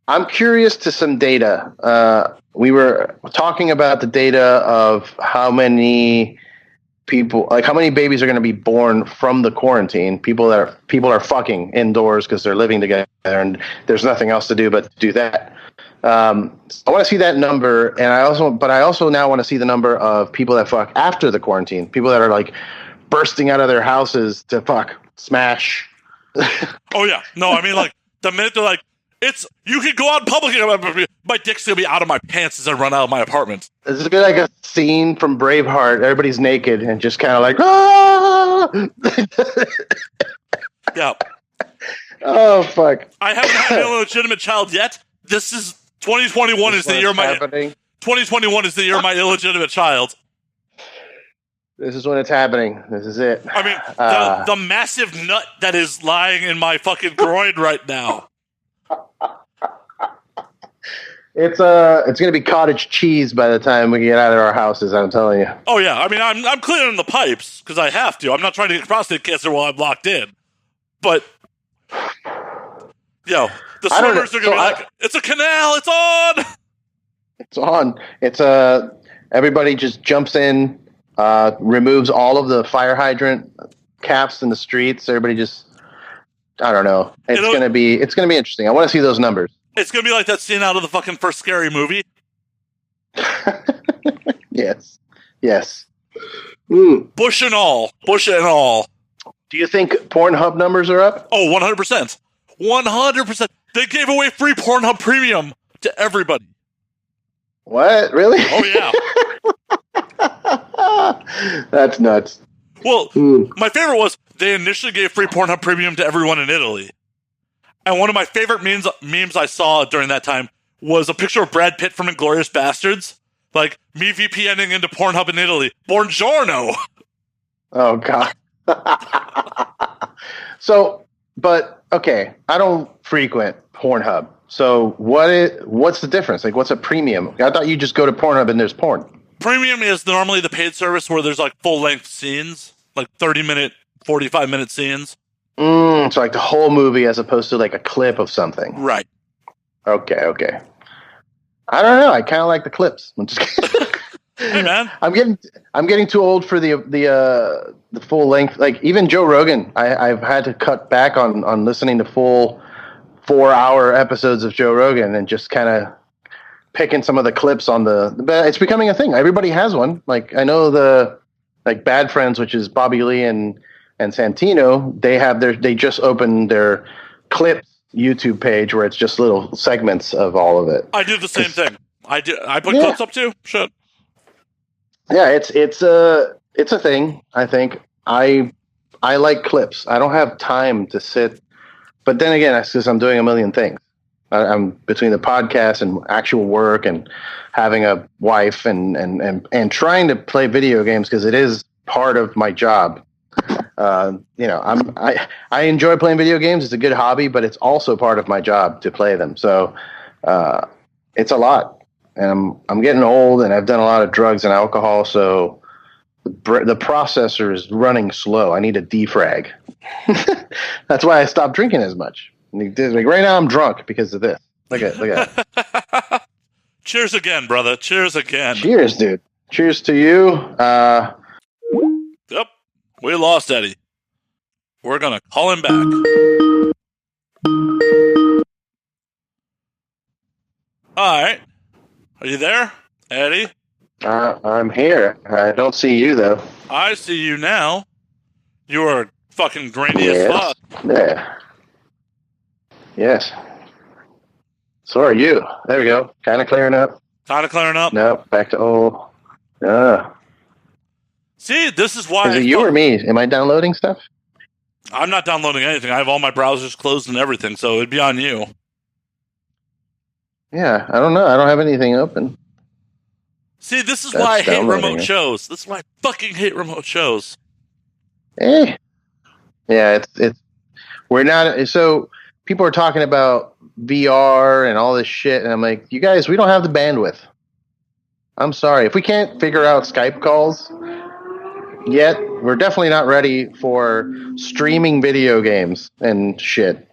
I'm curious to some data. We were talking about the data of how many people, like how many babies are going to be born from the quarantine. People are fucking indoors because they're living together and there's nothing else to do but do that. I want to see that number, and I also now want to see the number of people that fuck after the quarantine. People that are like bursting out of their houses to fuck, smash. Oh yeah, no, I mean like the minute they're like, you can go out in public. My dick's gonna be out of my pants as I run out of my apartment. This is like a scene from Braveheart. Everybody's naked and just kind of like, ah! Yeah. Oh fuck! I haven't had an illegitimate child yet. This is 2021 is the year my 2021 is the year of my illegitimate child. This is when it's happening. This is it. I mean, the massive nut that is lying in my fucking groin right now. It's gonna be cottage cheese by the time we get out of our houses. I'm telling you. Oh yeah, I mean, I'm cleaning the pipes because I have to. I'm not trying to get prostate cancer while I'm locked in. But the swimmers are gonna be like, it's a canal. It's on. It's on. It's everybody just jumps in, removes all of the fire hydrant caps in the streets. Everybody just, I don't know. It's gonna be interesting. I want to see those numbers. It's gonna be like that scene out of the fucking first Scary Movie. Yes. Bush and all. Do you think Pornhub numbers are up? Oh, 100%. 100%. They gave away free Pornhub Premium to everybody. What? Really? Oh, yeah. That's nuts. Well, my favorite was they initially gave free Pornhub Premium to everyone in Italy. And one of my favorite memes I saw during that time was a picture of Brad Pitt from Inglourious Bastards. Like, me VPNing into Pornhub in Italy. Buongiorno! Oh, God. So, but, okay, I don't frequent Pornhub. So what's the difference? Like, what's a premium? I thought you just go to Pornhub and there's porn. Premium is normally the paid service where there's, like, full-length scenes. Like, 30-minute, 45-minute scenes. So like the whole movie as opposed to like a clip of something. Right. Okay. I don't know. I kind of like the clips. I'm just kidding. Hey man, I'm getting too old for the full length. Like even Joe Rogan, I've had to cut back on listening to full 4-hour episodes of Joe Rogan and just kind of picking some of the clips on but it's becoming a thing. Everybody has one. Like I know like Bad Friends, which is Bobby Lee and Santino, they just opened their clips YouTube page where it's just little segments of all of it. I do the same thing. I put clips up too. Shit. Yeah, it's a thing. I think I like clips. I don't have time to sit, but then again, that's because I'm doing a million things. I'm between the podcast and actual work and having a wife and trying to play video games because it is part of my job. I enjoy playing video games. It's a good hobby, but it's also part of my job to play them. So it's a lot, and I'm getting old, and I've done a lot of drugs and alcohol. So the processor is running slow. I need a defrag. That's why I stopped drinking as much. Like right now, I'm drunk because of this. Look at it. Cheers again, brother. Cheers again. Cheers, dude. Cheers to you. Yep. We lost Eddie. We're going to call him back. All right. Are you there, Eddie? I'm here. I don't see you, though. I see you now. You are fucking grainy as fuck. Yeah. Yes. So are you. There we go. Kind of clearing up. Kind of clearing up? No, back to old. See, this is why. Is it you or me? Am I downloading stuff? I'm not downloading anything. I have all my browsers closed and everything, so it'd be on you. Yeah, I don't know. I don't have anything open. See, this is why I hate remote shows. This is why I fucking hate remote shows. Yeah, it's we're not. So people are talking about VR and all this shit, and I'm like, you guys, we don't have the bandwidth. I'm sorry. If we can't figure out Skype calls yet, we're definitely not ready for streaming video games and shit.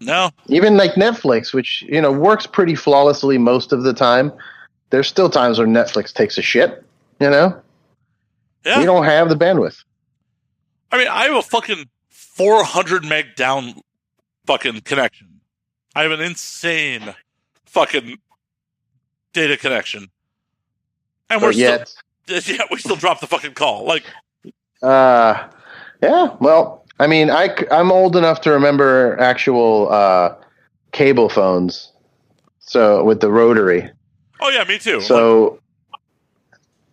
No. Even like Netflix, which, works pretty flawlessly most of the time. There's still times where Netflix takes a shit, Yeah. We don't have the bandwidth. I mean, I have a fucking 400 meg down fucking connection. I have an insane fucking data connection. And we still drop the fucking call. Like, yeah, well, I mean, I'm old enough to remember actual cable phones. So with the rotary. Oh yeah, me too. So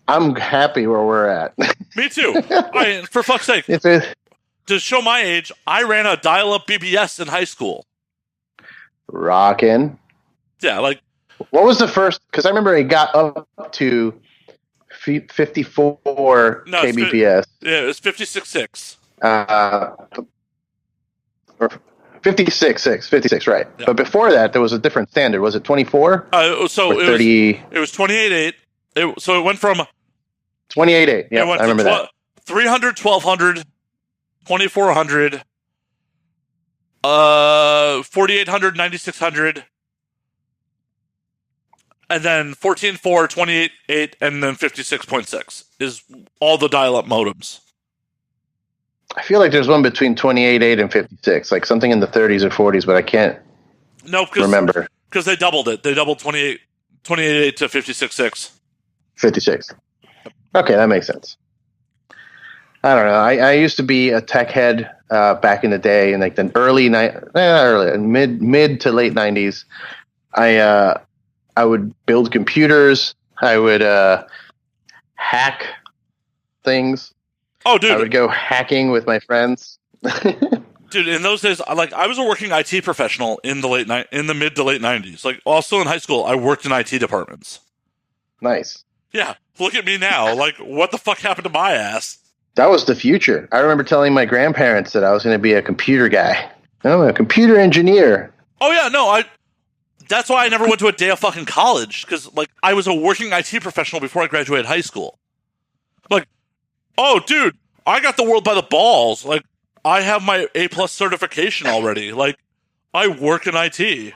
I'm happy where we're at. Me too. For fuck's sake. To show my age, I ran a dial-up BBS in high school. Rockin'. Yeah, like. What was the first? Because I remember it got up to 54 kbps. It was 56.6. Or 56, right. Yeah. But before that, there was a different standard. Was it 24? So it 30? It was 28.8. So it went from 28.8. Yeah, I remember that. 300, 1200, 2400, 4800, 9600, and then 14.4, 28.8, and then 56.6 is all the dial-up modems. I feel like there's one between 28.8 and 56, like something in the 30s or 40s, but I can't remember. Because they doubled it. They doubled 28.8 to 56.6. 56. Okay, that makes sense. I don't know. I used to be a tech head back in the day, in like the mid to late 90s. I would build computers. I would hack things. Oh, dude! I would go hacking with my friends. Dude, in those days, I was a working IT professional in the mid to late 90s. Like, also in high school, I worked in IT departments. Nice. Yeah, look at me now. Like, what the fuck happened to my ass? That was the future. I remember telling my grandparents that I was going to be a computer guy. I'm a computer engineer. Oh yeah, no, that's why I never went to a day of fucking college, because, like, I was a working IT professional before I graduated high school. Like, oh, dude, I got the world by the balls. Like, I have my A+ certification already. Like, I work in IT.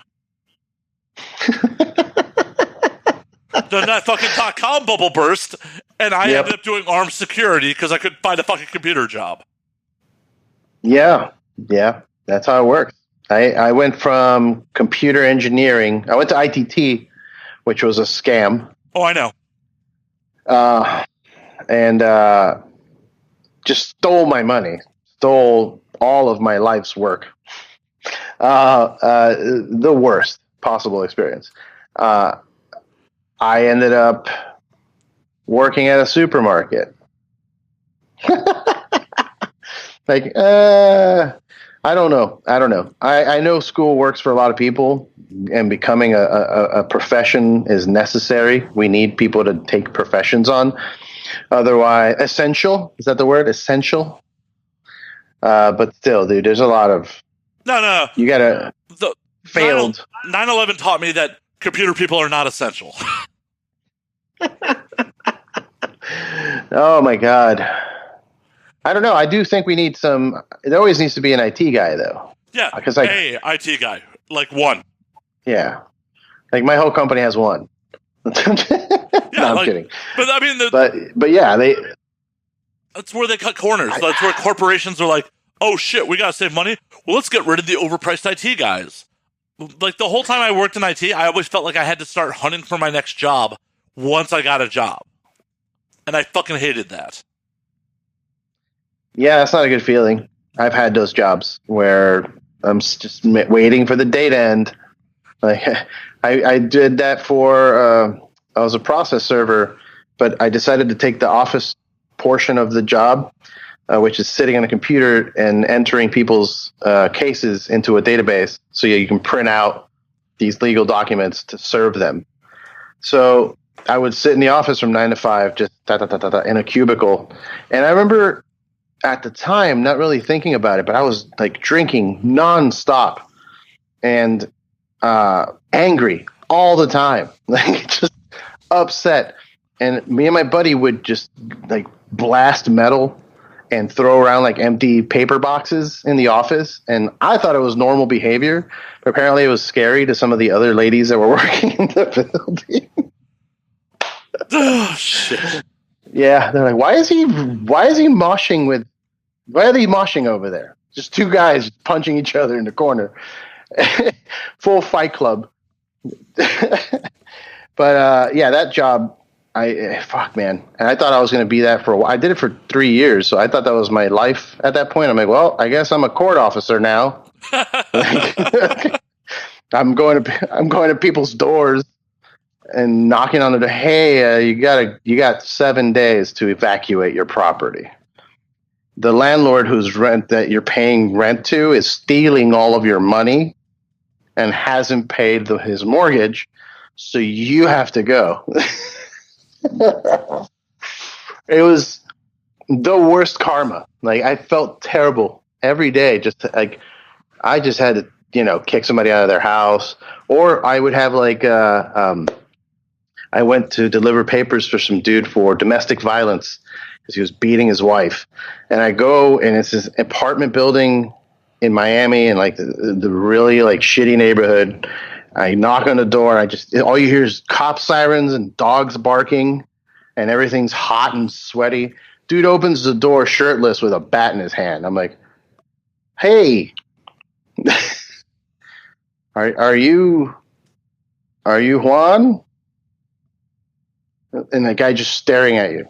Then that fucking .com bubble burst, and I ended up doing armed security because I couldn't find a fucking computer job. Yeah, that's how it works. I went from computer engineering. I went to ITT, which was a scam. Oh, I know. And just stole my money, stole all of my life's work. The worst possible experience. I ended up working at a supermarket. Like, I don't know. I know school works for a lot of people, and becoming a profession is necessary. We need people to take professions on. Otherwise, essential. Is that the word? Essential? But still, dude, there's a lot of... No. You gotta... failed. 9/11 taught me that computer people are not essential. Oh, my God. I don't know. I do think we need some... There always needs to be an IT guy, though. Yeah, because IT guy. Like one. Yeah. Like, my whole company has one. No, I'm kidding. But I mean, but yeah, that's where they cut corners. That's where corporations are like, "Oh shit, we gotta save money. Well, let's get rid of the overpriced IT guys." Like, the whole time I worked in IT, I always felt like I had to start hunting for my next job once I got a job, and I fucking hated that. Yeah, that's not a good feeling. I've had those jobs where I'm just waiting for the day to end. Like, I did that for. I was a process server, but I decided to take the office portion of the job, which is sitting on a computer and entering people's cases into a database so you can print out these legal documents to serve them. So I would sit in the office from 9 to 5, just in a cubicle. And I remember at the time not really thinking about it, but I was like drinking nonstop and angry all the time, like just upset. And me and my buddy would just like blast metal and throw around like empty paper boxes in the office. And I thought it was normal behavior, but apparently it was scary to some of the other ladies that were working in the building. Oh shit! Yeah, they're like, why are they moshing over there? Just two guys punching each other in the corner. Full Fight Club. But yeah, that job, fuck, man. And I thought I was going to be that for a while. I did it for 3 years, so I thought that was my life at that point. I'm like, well, I guess I'm a court officer now. I'm going to people's doors and knocking on the door. Hey, you got 7 days to evacuate your property. The landlord that you're paying rent to is stealing all of your money and hasn't paid his mortgage, so you have to go. It was the worst karma. Like, I felt terrible every day. I just had to, kick somebody out of their house, or I would have I went to deliver papers for some dude for domestic violence because he was beating his wife. And I go, and it's this apartment building in Miami, and like the really like shitty neighborhood. I knock on the door. All you hear is cop sirens and dogs barking, and everything's hot and sweaty. Dude opens the door shirtless with a bat in his hand. I'm like, hey, are you Juan? And the guy just staring at you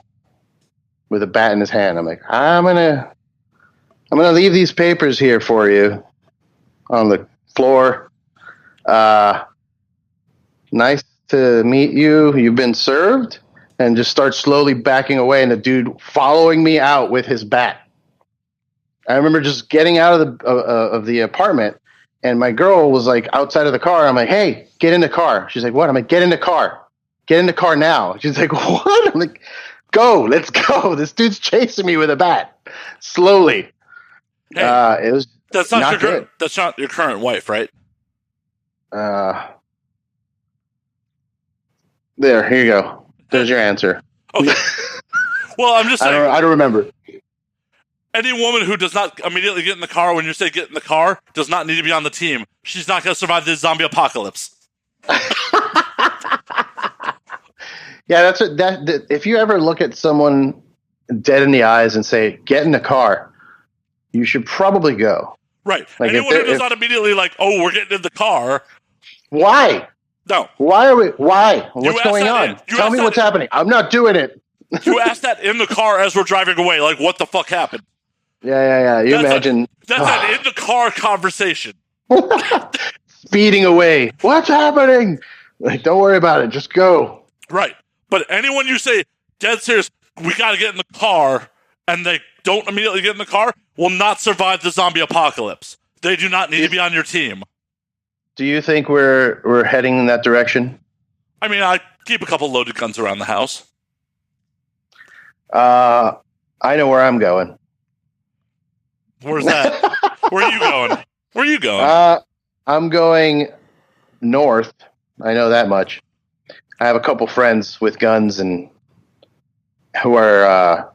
with a bat in his hand. I'm like, I'm gonna leave these papers here for you on the floor. Nice to meet you. You've been served. And just start slowly backing away, and the dude following me out with his bat. I remember just getting out of the apartment, and my girl was like outside of the car. I'm like, hey, get in the car. She's like, what? I'm like, get in the car. Get in the car now. She's like, what? I'm like, go, let's go. This dude's chasing me with a bat slowly. Hey, it was that's not your current wife, right? There, here you go. There's your answer. Okay. Well, I'm just saying. I don't remember. Any woman who does not immediately get in the car when you say get in the car does not need to be on the team. She's not going to survive this zombie apocalypse. Yeah, that. If you ever look at someone dead in the eyes and say, "Get in the car," you should probably go. Right. Like anyone who does not immediately like, "Oh, we're getting in the car." Why? No. Why are we? Why? What's going on? Tell me what's happening. I'm not doing it. You asked that in the car as we're driving away. Like, what the fuck happened? Yeah. You imagine. That's an in the car conversation. Speeding away. What's happening? Like, don't worry about it. Just go. Right. But anyone you say, dead serious, we got to get in the car, and they don't immediately get in the car, will not survive the zombie apocalypse. They do not need to be on your team. Do you think we're heading in that direction? I mean, I keep a couple loaded guns around the house. I know where I'm going. Where's that? Where are you going? I'm going north. I know that much. I have a couple friends with guns and who are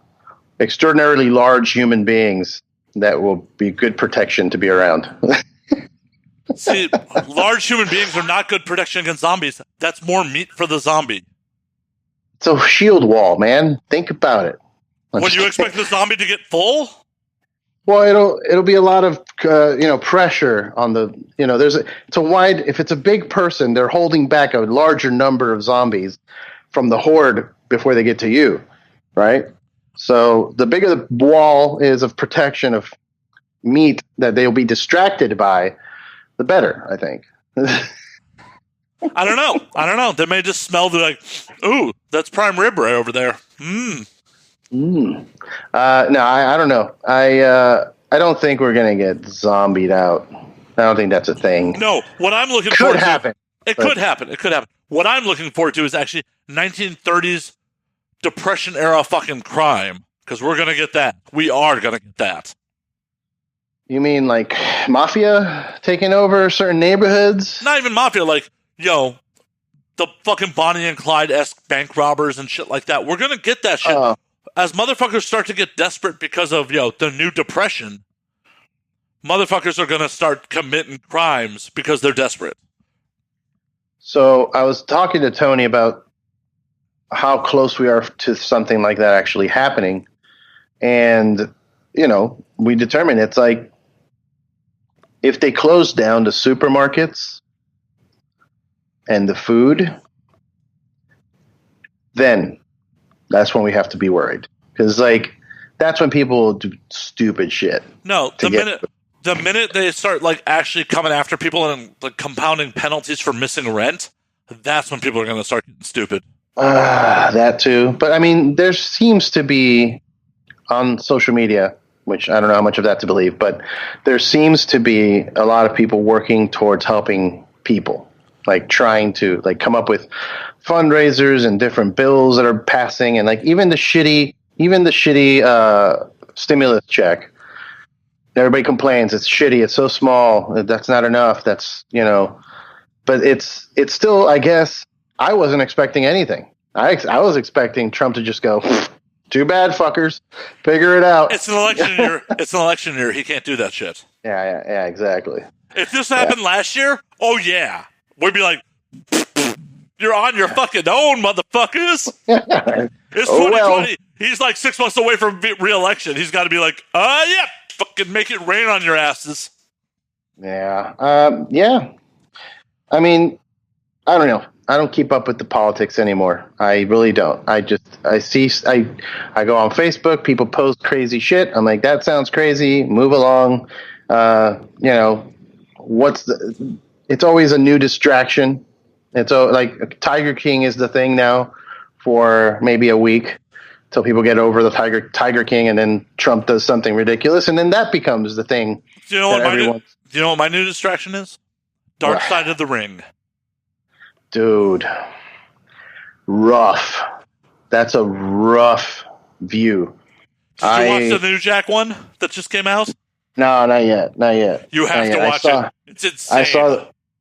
extraordinarily large human beings that will be good protection to be around. See, large human beings are not good protection against zombies. That's more meat for the zombie. It's a shield wall, man. Think about it. Would you expect the zombie to get full? Well, it'll be a lot of pressure on the if it's a big person, they're holding back a larger number of zombies from the horde before they get to you, right? So the bigger the wall is of protection of meat that they'll be distracted by, the better, I think. I don't know. They may just smell like, ooh, that's prime rib right over there. No, I don't know. I don't think we're gonna get zombied out. I don't think that's a thing. No, what I'm looking Could forward happen. to... It could happen. It could happen. What I'm looking forward to is actually 1930s Depression-era fucking crime, because we're going to get that. We are going to get that. You mean like mafia taking over certain neighborhoods? Not even mafia, like, the fucking Bonnie and Clyde-esque bank robbers and shit like that. We're going to get that shit. As motherfuckers start to get desperate because of, the new depression, motherfuckers are going to start committing crimes because they're desperate. So I was talking to Tony about how close we are to something like that actually happening. And, we determined it's like, if they close down the supermarkets and the food, then that's when we have to be worried. Because, that's when people do stupid shit. No, the minute they start, actually coming after people and, compounding penalties for missing rent, that's when people are going to start getting stupid. That too. But, I mean, there seems to be, on social media, which I don't know how much of that to believe, but there seems to be a lot of people working towards helping people, trying to come up with fundraisers and different bills that are passing, and even the shitty stimulus check. Everybody complains it's shitty, it's so small, that's not enough. That's but it's still, I guess. I wasn't expecting anything. I was expecting Trump to just go, too bad, fuckers. Figure it out. It's an election year. It's an election year. He can't do that shit. Yeah, exactly. If this happened last year, oh yeah, we'd be like, you're on your fucking own, motherfuckers. It's 2020. Well. He's 6 months away from re-election. He's got to be like, yeah, fucking make it rain on your asses. Yeah. Yeah. I mean, I don't know. I don't keep up with the politics anymore. I really don't. I go on Facebook, people post crazy shit. I'm like, that sounds crazy. Move along. It's always a new distraction. It's Tiger King is the thing now for maybe a week till people get over the Tiger King, and then Trump does something ridiculous, and then that becomes the thing. Do you know what my new distraction is? Dark Side of the Ring. Dude, rough. That's a rough view. Did you watch the new Jack one that just came out? No, not yet. You have to watch it. It's insane.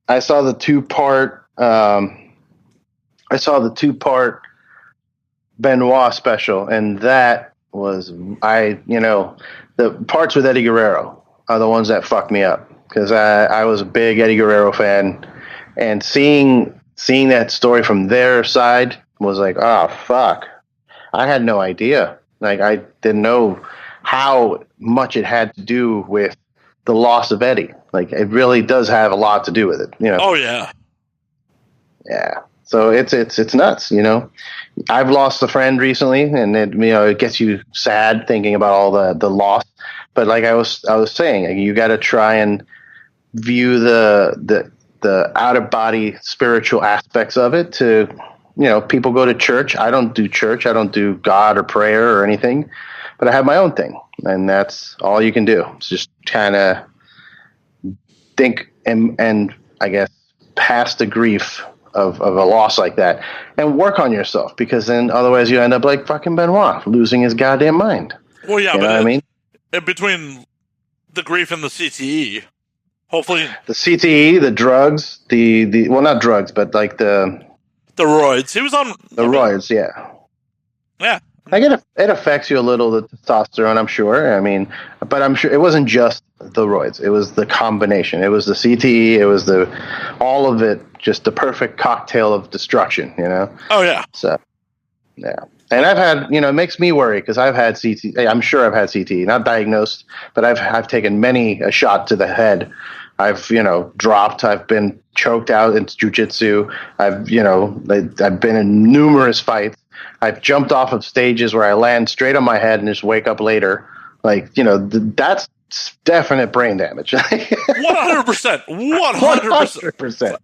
I saw the two-part. I saw the two-part Benoit special, and that was the parts with Eddie Guerrero are the ones that fucked me up, because I was a big Eddie Guerrero fan, and seeing that story from their side was like, oh, fuck. I had no idea. I didn't know how much it had to do with the loss of Eddie. It really does have a lot to do with it. Oh, yeah. Yeah. So it's nuts, I've lost a friend recently, and it gets you sad thinking about all the loss. But I was saying, you got to try and view the out of body spiritual aspects of it. To people go to church. I don't do church. I don't do God or prayer or anything, but I have my own thing, and that's all you can do. It's just kind of think and I guess pass the grief of a loss like that, and work on yourself, because then otherwise you end up like fucking Benoit, losing his goddamn mind. Well, yeah, you know what I mean? Between the grief and the CTE, hopefully the CTE, the drugs, the well, not drugs, but the roids. He was on the roids, yeah. Yeah. It affects you a little, the testosterone, I'm sure. I mean, but I'm sure it wasn't just the roids. It was the combination. It was the CTE. It was all of it, just the perfect cocktail of destruction, Oh, yeah. So, yeah. And I've had, it makes me worry, because I've had CTE. I'm sure I've had CTE, not diagnosed, but I've taken many a shot to the head. I've, dropped. I've been choked out in jiu-jitsu. I've been in numerous fights. I've jumped off of stages where I land straight on my head and just wake up later. That's definite brain damage. 100%. 100%.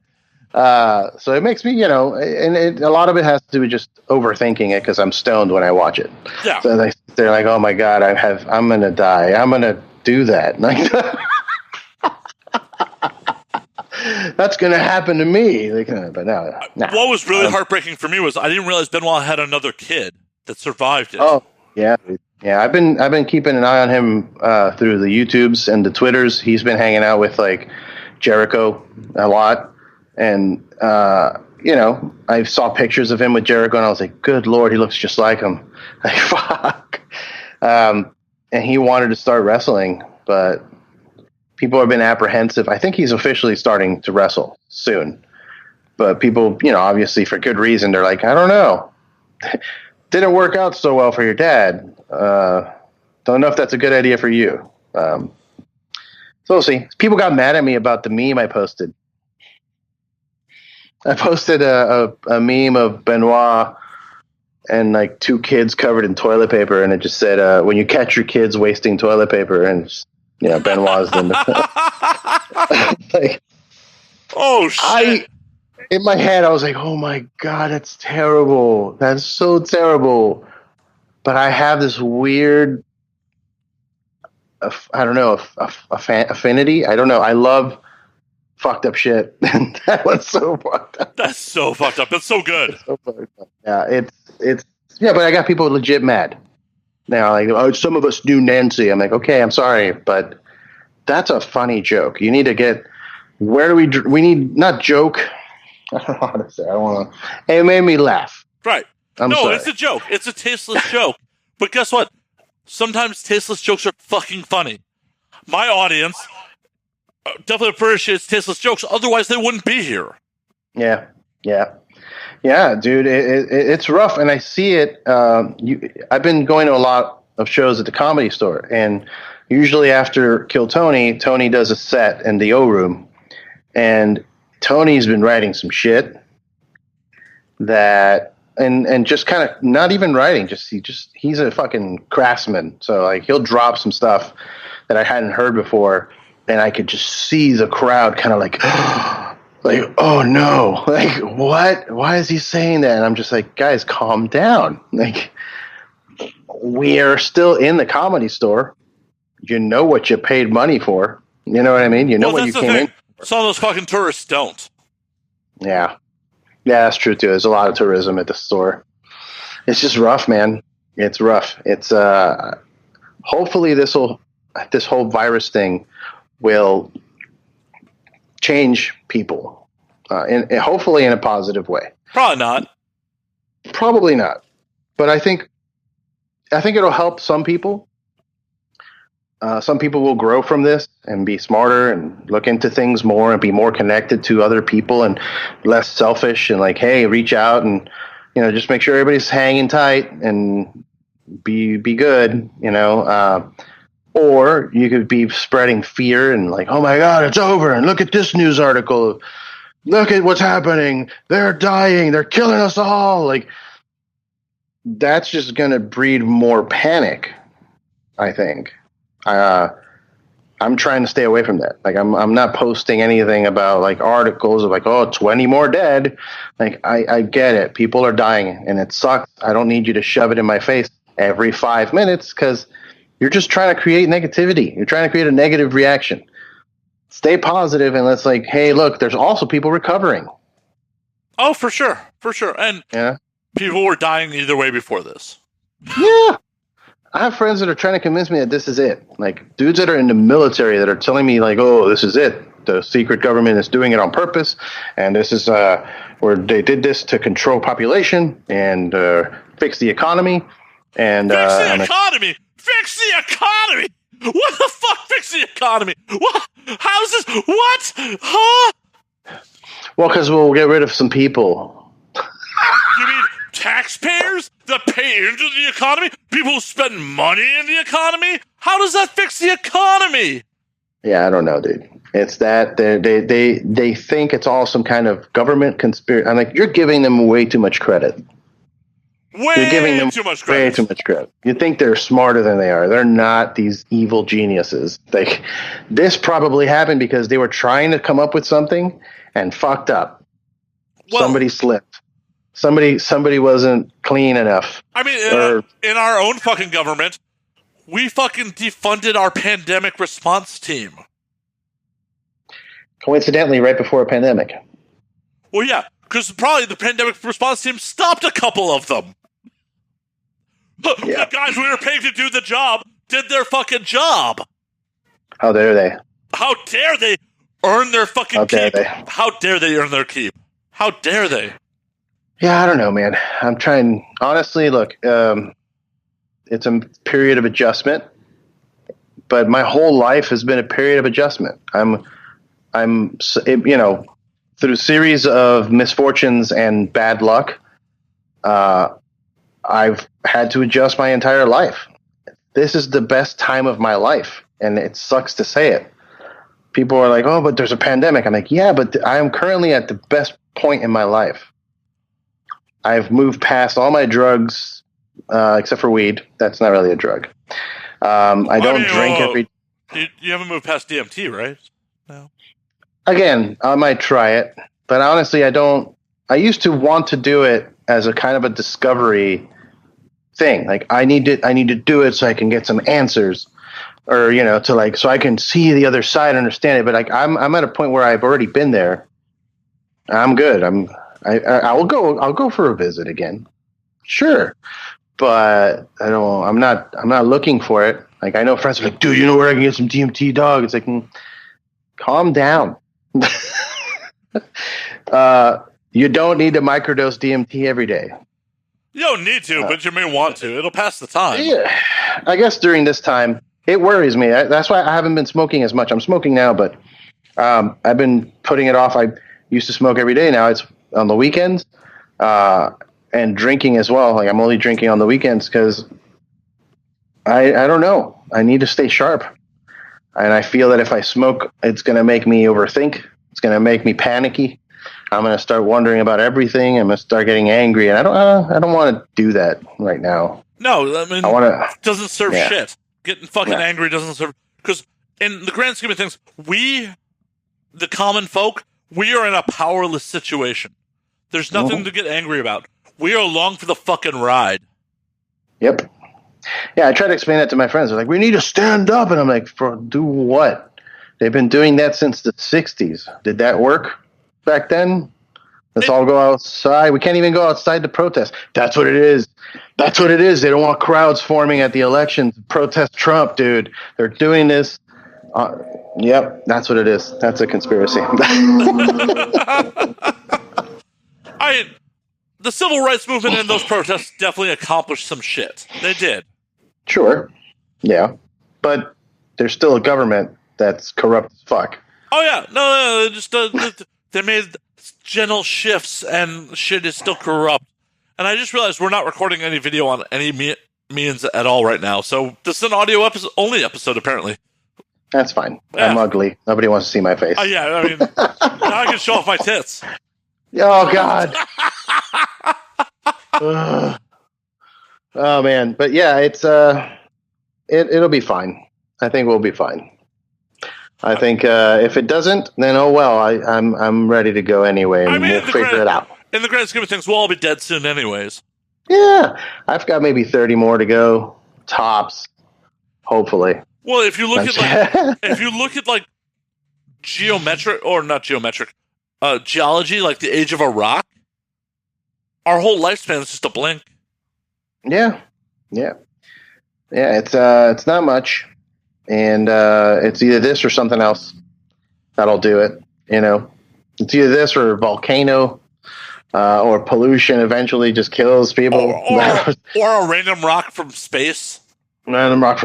So it makes me, and a lot of it has to do with just overthinking it because I'm stoned when I watch it. Yeah. So they're like, oh my God, I'm going to die. I'm going to do that. Like, that's going to happen to me. Like, but no. What was really heartbreaking for me was I didn't realize Benoit had another kid that survived it. Oh, yeah. Yeah, I've been keeping an eye on him through the YouTubes and the Twitters. He's been hanging out with like Jericho a lot, and I saw pictures of him with Jericho, and I was like, "Good Lord, he looks just like him." Like, fuck. And he wanted to start wrestling, but people have been apprehensive. I think he's officially starting to wrestle soon, but people, obviously for good reason, they're like, "I don't know." Didn't work out so well for your dad. Don't know if that's a good idea for you. So we'll see. People got mad at me about the meme I posted. I posted a meme of Benoit and like two kids covered in toilet paper, and it just said, "When you catch your kids wasting toilet paper," and Benoit's in the like, oh shit. In my head, I was like, "Oh my God, that's terrible. That's so terrible." But I have this weird, I don't know, affinity. I don't know. I love fucked up shit. That was so fucked up. That's so fucked up. That's so good. It's so fucked up. Yeah, but I got people legit mad. Now, like, oh, some of us knew Nancy. I'm like, okay, I'm sorry, but that's a funny joke. You need to get, we need, not joke. I don't know how to say it. I don't want to. It made me laugh. Right. Sorry. It's a joke. It's a tasteless joke. But guess what? Sometimes tasteless jokes are fucking funny. My audience definitely appreciates tasteless jokes. Otherwise, they wouldn't be here. Yeah, dude. It's rough, and I see it. I've been going to a lot of shows at the Comedy Store, and usually after Kill Tony does a set in the O Room, and Tony's been writing some shit that, and just kind of not even writing, he's a fucking craftsman. So like he'll drop some stuff that I hadn't heard before, and I could just see the crowd kind of like, like, oh no, like what? Why is he saying that? And I'm just like, guys, calm down. Like, we are still in the Comedy Store. You know what you paid money for. You know what I mean? You know what you came in. Some of those fucking tourists don't. Yeah, that's true too. There's a lot of tourism at the store. It's just rough, man. It's rough. It's hopefully this whole virus thing will change people, and hopefully in a positive way. Probably not. Probably not. But I think it'll help some people. Some people will grow from this and be smarter and look into things more and be more connected to other people and less selfish and like, hey, reach out and, just make sure everybody's hanging tight and be good, or you could be spreading fear and like, oh my God, it's over. And look at this news article. Look at what's happening. They're dying. They're killing us all. Like, that's just going to breed more panic, I think. I'm trying to stay away from that. Like, I'm not posting anything about like articles of like, 20 more dead. Like, I get it. People are dying and it sucks. I don't need you to shove it in my face every 5 minutes because you're just trying to create negativity. You're trying to create a negative reaction. Stay positive and let's like, hey, look, there's also people recovering. Oh, for sure. And people were dying either way before this. Yeah. I have friends that are trying to convince me that this is it. Like dudes that are in the military that are telling me like, oh, this is it. The secret government is doing it on purpose. And this is where they did this to control population and fix the economy. And fix the economy. Fix the economy. What the fuck? Fix the economy. What? How's this? What? Huh? Well, because we'll get rid of some people. You mean taxpayers that pay into the economy? People who spend money in the economy? How does that fix the economy? Yeah, I don't know, dude. It's that they think it's all some kind of government conspiracy. I'm like, you're giving them way too much credit. You're giving them way too much credit. You think they're smarter than they are. They're not these evil geniuses. Like, this probably happened because they were trying to come up with something and fucked up. somebody slipped. Somebody wasn't clean enough. I mean, in our own fucking government, we fucking defunded our pandemic response team. Coincidentally, right before a pandemic. Well, yeah, because probably the pandemic response team stopped a couple of them. Yeah. The guys we were paying to do the job did their fucking job. How dare they? How dare they earn their fucking How dare keep? they? How dare they earn their keep? How dare they? Yeah, I don't know, man. I'm trying. Honestly, look, it's a period of adjustment, but my whole life has been a period of adjustment. I'm, through a series of misfortunes and bad luck, I've had to adjust my entire life. This is the best time of my life, and it sucks to say it. People are like, "Oh, but there's a pandemic." I'm like, "Yeah, but I am currently at the best point in my life. I've moved past all my drugs, except for weed. That's not really a drug. I don't drink every. You haven't moved past DMT, right? No. Again, I might try it, but honestly, I don't. I used to want to do it as a kind of a discovery thing. Like I need to do it so I can get some answers, or so I can see the other side, understand it. But like I'm at a point where I've already been there. I'm good. I'll go for a visit again. Sure. But I'm not looking for it. Like I know friends are like, dude, you know where I can get some DMT, dog? It's like, calm down. You don't need to microdose DMT every day. You don't need to, but you may want to. It'll pass the time. Yeah. I guess during this time, it worries me. That's why I haven't been smoking as much. I'm smoking now, but I've been putting it off. I used to smoke every day. Now it's on the weekends, and drinking as well. Like I'm only drinking on the weekends because I don't know. I need to stay sharp, and I feel that if I smoke, it's going to make me overthink. It's going to make me panicky. I'm going to start wondering about everything. I'm going to start getting angry, and I don't want to do that right now. No, I mean, it doesn't serve shit. Getting fucking angry doesn't serve, because in the grand scheme of things, we, the common folk, we are in a powerless situation. There's nothing to get angry about. We are along for the fucking ride. Yep. Yeah, I try to explain that to my friends. They're like, we need to stand up. And I'm like, do what? They've been doing that since the 60s. Did that work back then? Let's all go outside. We can't even go outside to protest. That's what it is. That's what it is. They don't want crowds forming at the elections. Protest Trump, dude. They're doing this. Yep, that's what it is. That's a conspiracy. The civil rights movement and those protests definitely accomplished some shit. They did. Sure. Yeah. But there's still a government that's corrupt as fuck. Oh, yeah. No, just they made gentle shifts and shit is still corrupt. And I just realized we're not recording any video on any means at all right now. So this is an audio only episode, apparently. That's fine. Yeah. I'm ugly. Nobody wants to see my face. Yeah, I mean, now I can show off my tits. Oh, God. Oh, man. But yeah, it's it'll be fine. I think we'll be fine. I think if it doesn't, then oh well. I'm ready to go anyway, and we'll figure it out. In the grand scheme of things, we'll all be dead soon, anyways. Yeah, I've got maybe 30 more to go, tops. Hopefully. Well, if you look at like geology, like the age of a rock, our whole lifespan is just a blink. Yeah. It's not much. And it's either this or something else that'll do it. It's either this or a volcano, or pollution eventually just kills people, or a random rock from space. Dinosaur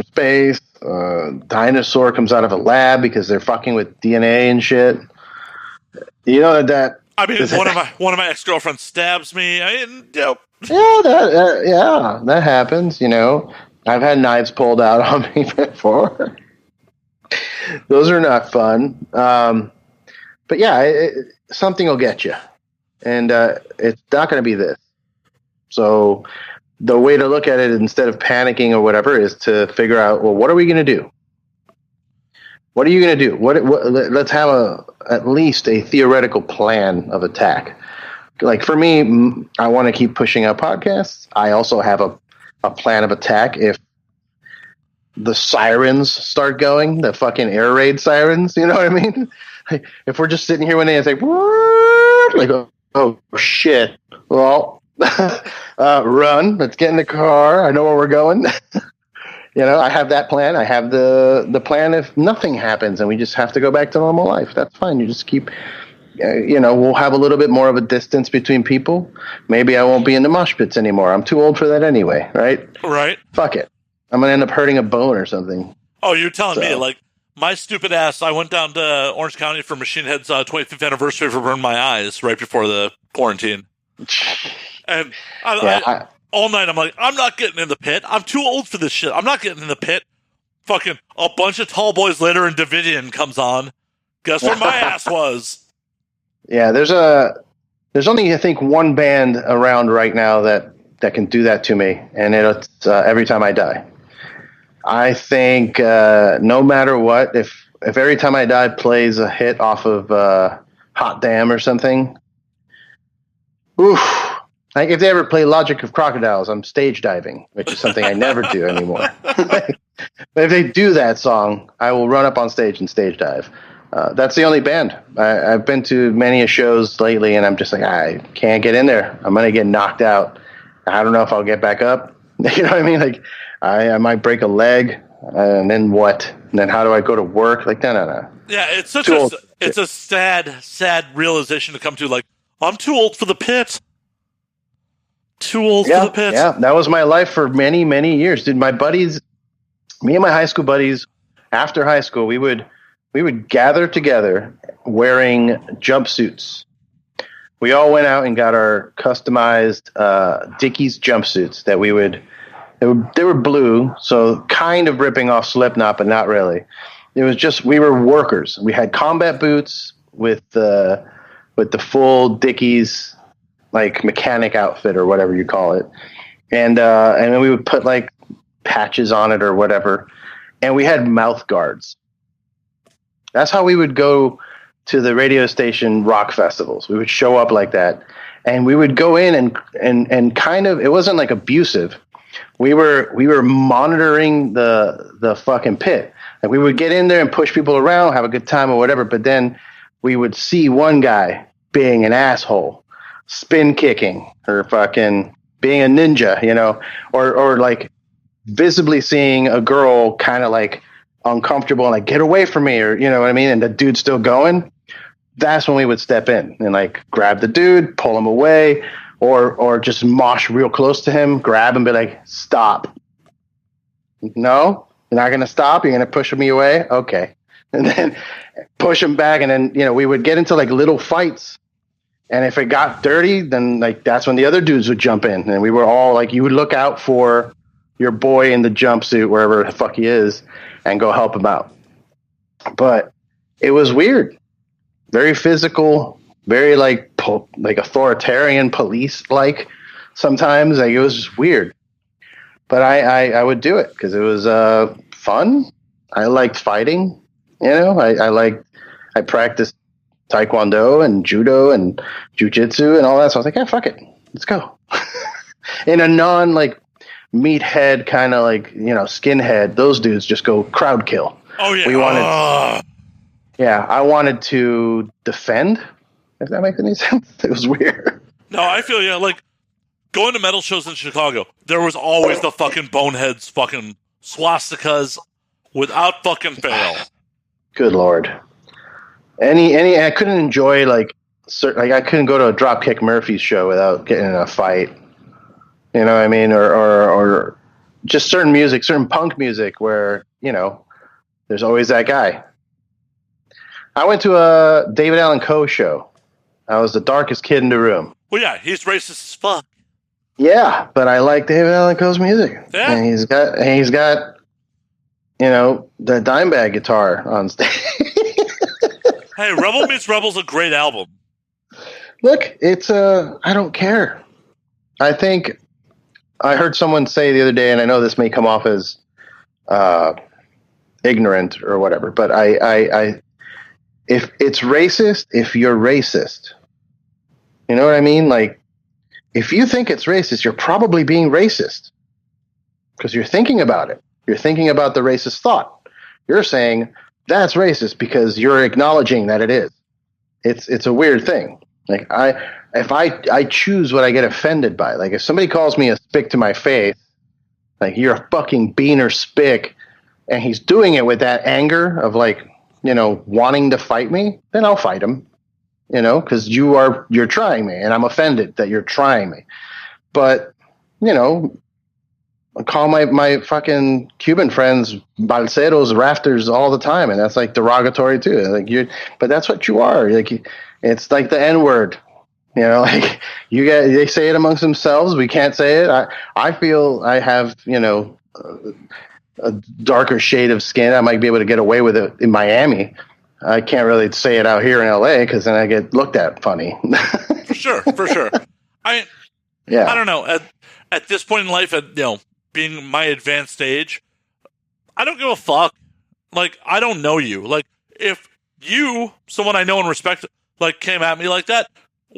comes out of a lab because they're fucking with DNA and shit. You know that. I mean, one of my ex-girlfriends stabs me. Yeah, that happens. I've had knives pulled out on me before. Those are not fun. But yeah, something will get you. And it's not going to be this. So the way to look at it, instead of panicking or whatever, is to figure out, well, what are we going to do? What are you going to do? Let's have at least a theoretical plan of attack. like for me, I want to keep pushing out podcasts. I also have a plan of attack if the sirens start going, the fucking air raid sirens. You know what I mean? Like, if we're just sitting here one day and it's like oh shit. Well, run. Let's get in the car. I know where we're going. You know, I have that plan. I have the plan if nothing happens and we just have to go back to normal life. That's fine. You just keep, we'll have a little bit more of a distance between people. Maybe I won't be in the mosh pits anymore. I'm too old for that anyway, right? Right. Fuck it. I'm going to end up hurting a bone or something. Oh, you're telling me, like, my stupid ass, I went down to Orange County for Machine Head's 25th anniversary for Burn My Eyes right before the quarantine. And all night I'm like, I'm not getting in the pit. I'm too old for this shit. I'm not getting in the pit. Fucking a bunch of tall boys later and Davidian comes on. Guess where my ass was? Yeah, there's only, I think, one band around right now that can do that to me, and it's Every Time I Die. I think no matter what, if Every Time I Die plays a hit off of Hot Damn or something, oof. Like if they ever play Logic of Crocodiles, I'm stage diving, which is something I never do anymore. But if they do that song, I will run up on stage and stage dive. That's the only band. I've been to many shows lately, and I'm just like, I can't get in there. I'm going to get knocked out. I don't know if I'll get back up. You know what I mean? Like, I might break a leg, and then what? And then how do I go to work? Like, no. Yeah, it's a sad realization to come to. Like, I'm too old for the pit. Too old for the pit. Yeah, that was my life for many, many years. Dude, my buddies, me and my high school buddies, after high school, we would gather together wearing jumpsuits. We all went out and got our customized Dickies jumpsuits that they were blue, so kind of ripping off Slipknot, but not really. It was just, we were workers. We had combat boots with the full Dickies, like mechanic outfit or whatever you call it. And then we would put like patches on it or whatever. And we had mouth guards. That's how we would go to the radio station rock festivals. We would show up like that, and we would go in and kind of, it wasn't like abusive. We were monitoring the fucking pit. Like we would get in there and push people around, have a good time or whatever. But then we would see one guy being an asshole, spin kicking or fucking being a ninja, or like visibly seeing a girl kind of like uncomfortable and like, get away from me, or you know what I mean, and the dude's still going. That's when we would step in and like grab the dude, pull him away, or just mosh real close to him, grab him, be like, stop. No, you're not going to stop. You're going to push me away. Okay. And then push him back. And then, we would get into like little fights. And if it got dirty, then like, that's when the other dudes would jump in. And we were all like, you would look out for your boy in the jumpsuit, wherever the fuck he is, and go help him out. But it was weird. Very physical, very like authoritarian police like sometimes. Like it was just weird. But I would do it because it was fun. I liked fighting. I practiced Taekwondo and Judo and Jiu-Jitsu and all that. So I was like, yeah, fuck it. Let's go. In a non like meathead kind of like, skinhead, those dudes just go crowd kill. Oh yeah. I wanted to defend, if that makes any sense. It was weird. No, I feel like going to metal shows in Chicago, there was always the fucking boneheads fucking swastikas without fucking fail. Good Lord. I couldn't enjoy I couldn't go to a Dropkick Murphys show without getting in a fight. You know what I mean? Or just certain music, certain punk music where, there's always that guy. I went to a David Allan Coe show. I was the darkest kid in the room. Well, yeah, he's racist as fuck. Yeah, but I like David Allan Coe's music. Yeah. And he's got the Dimebag guitar on stage. Hey, Rebel Meets Rebel's a great album. Look, it's I don't care. I think I heard someone say the other day, and I know this may come off as ignorant or whatever, but I if it's racist, if you're racist, You know what I mean? Like, if you think it's racist, you're probably being racist because you're thinking about it. You're thinking about the racist thought. You're saying that's racist because you're acknowledging that it is. It's a weird thing. Like, if I choose what I get offended by. Like, if somebody calls me a spick to my face, like, you're a fucking bean or spick, and he's doing it with that anger of, like, you know, wanting to fight me, then I'll fight him, you know, because you're trying me, and I'm offended that you're trying me. But, you know, I call my fucking Cuban friends balseros, rafters all the time, and that's like derogatory too. Like, but that's what you are. Like, it's like the N-word. You know, like, they say it amongst themselves. We can't say it. I feel I have, you know, a darker shade of skin. I might be able to get away with it in Miami. I can't really say it out here in LA because then I get looked at funny. For sure. I don't know. At this point in life, being my advanced stage, I don't give a fuck. Like, I don't know you. Like, if you, someone I know and respect, like, came at me like that,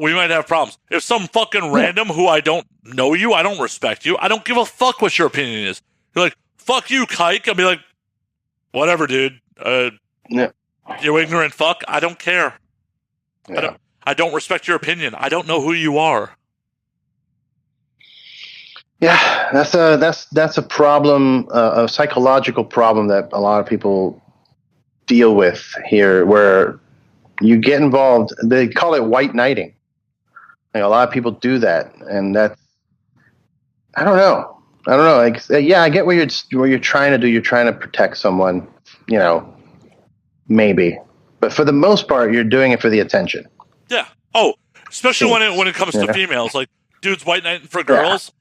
we might have problems. If some fucking random who I don't know you, I don't respect you, I don't give a fuck what your opinion is. You're like, fuck you, kike. I'll be like, whatever, dude. You ignorant fuck. I don't care. Yeah. I don't respect your opinion. I don't know who you are. Yeah, that's a problem, a psychological problem that a lot of people deal with here, where you get involved. They call it white knighting. Like, a lot of people do that, and that's, I don't know. Like, yeah, I get what you're trying to do. You're trying to protect someone, you know, maybe, but for the most part, you're doing it for the attention. Yeah. Oh, especially when it comes to females, like dudes white knighting for girls. Yeah.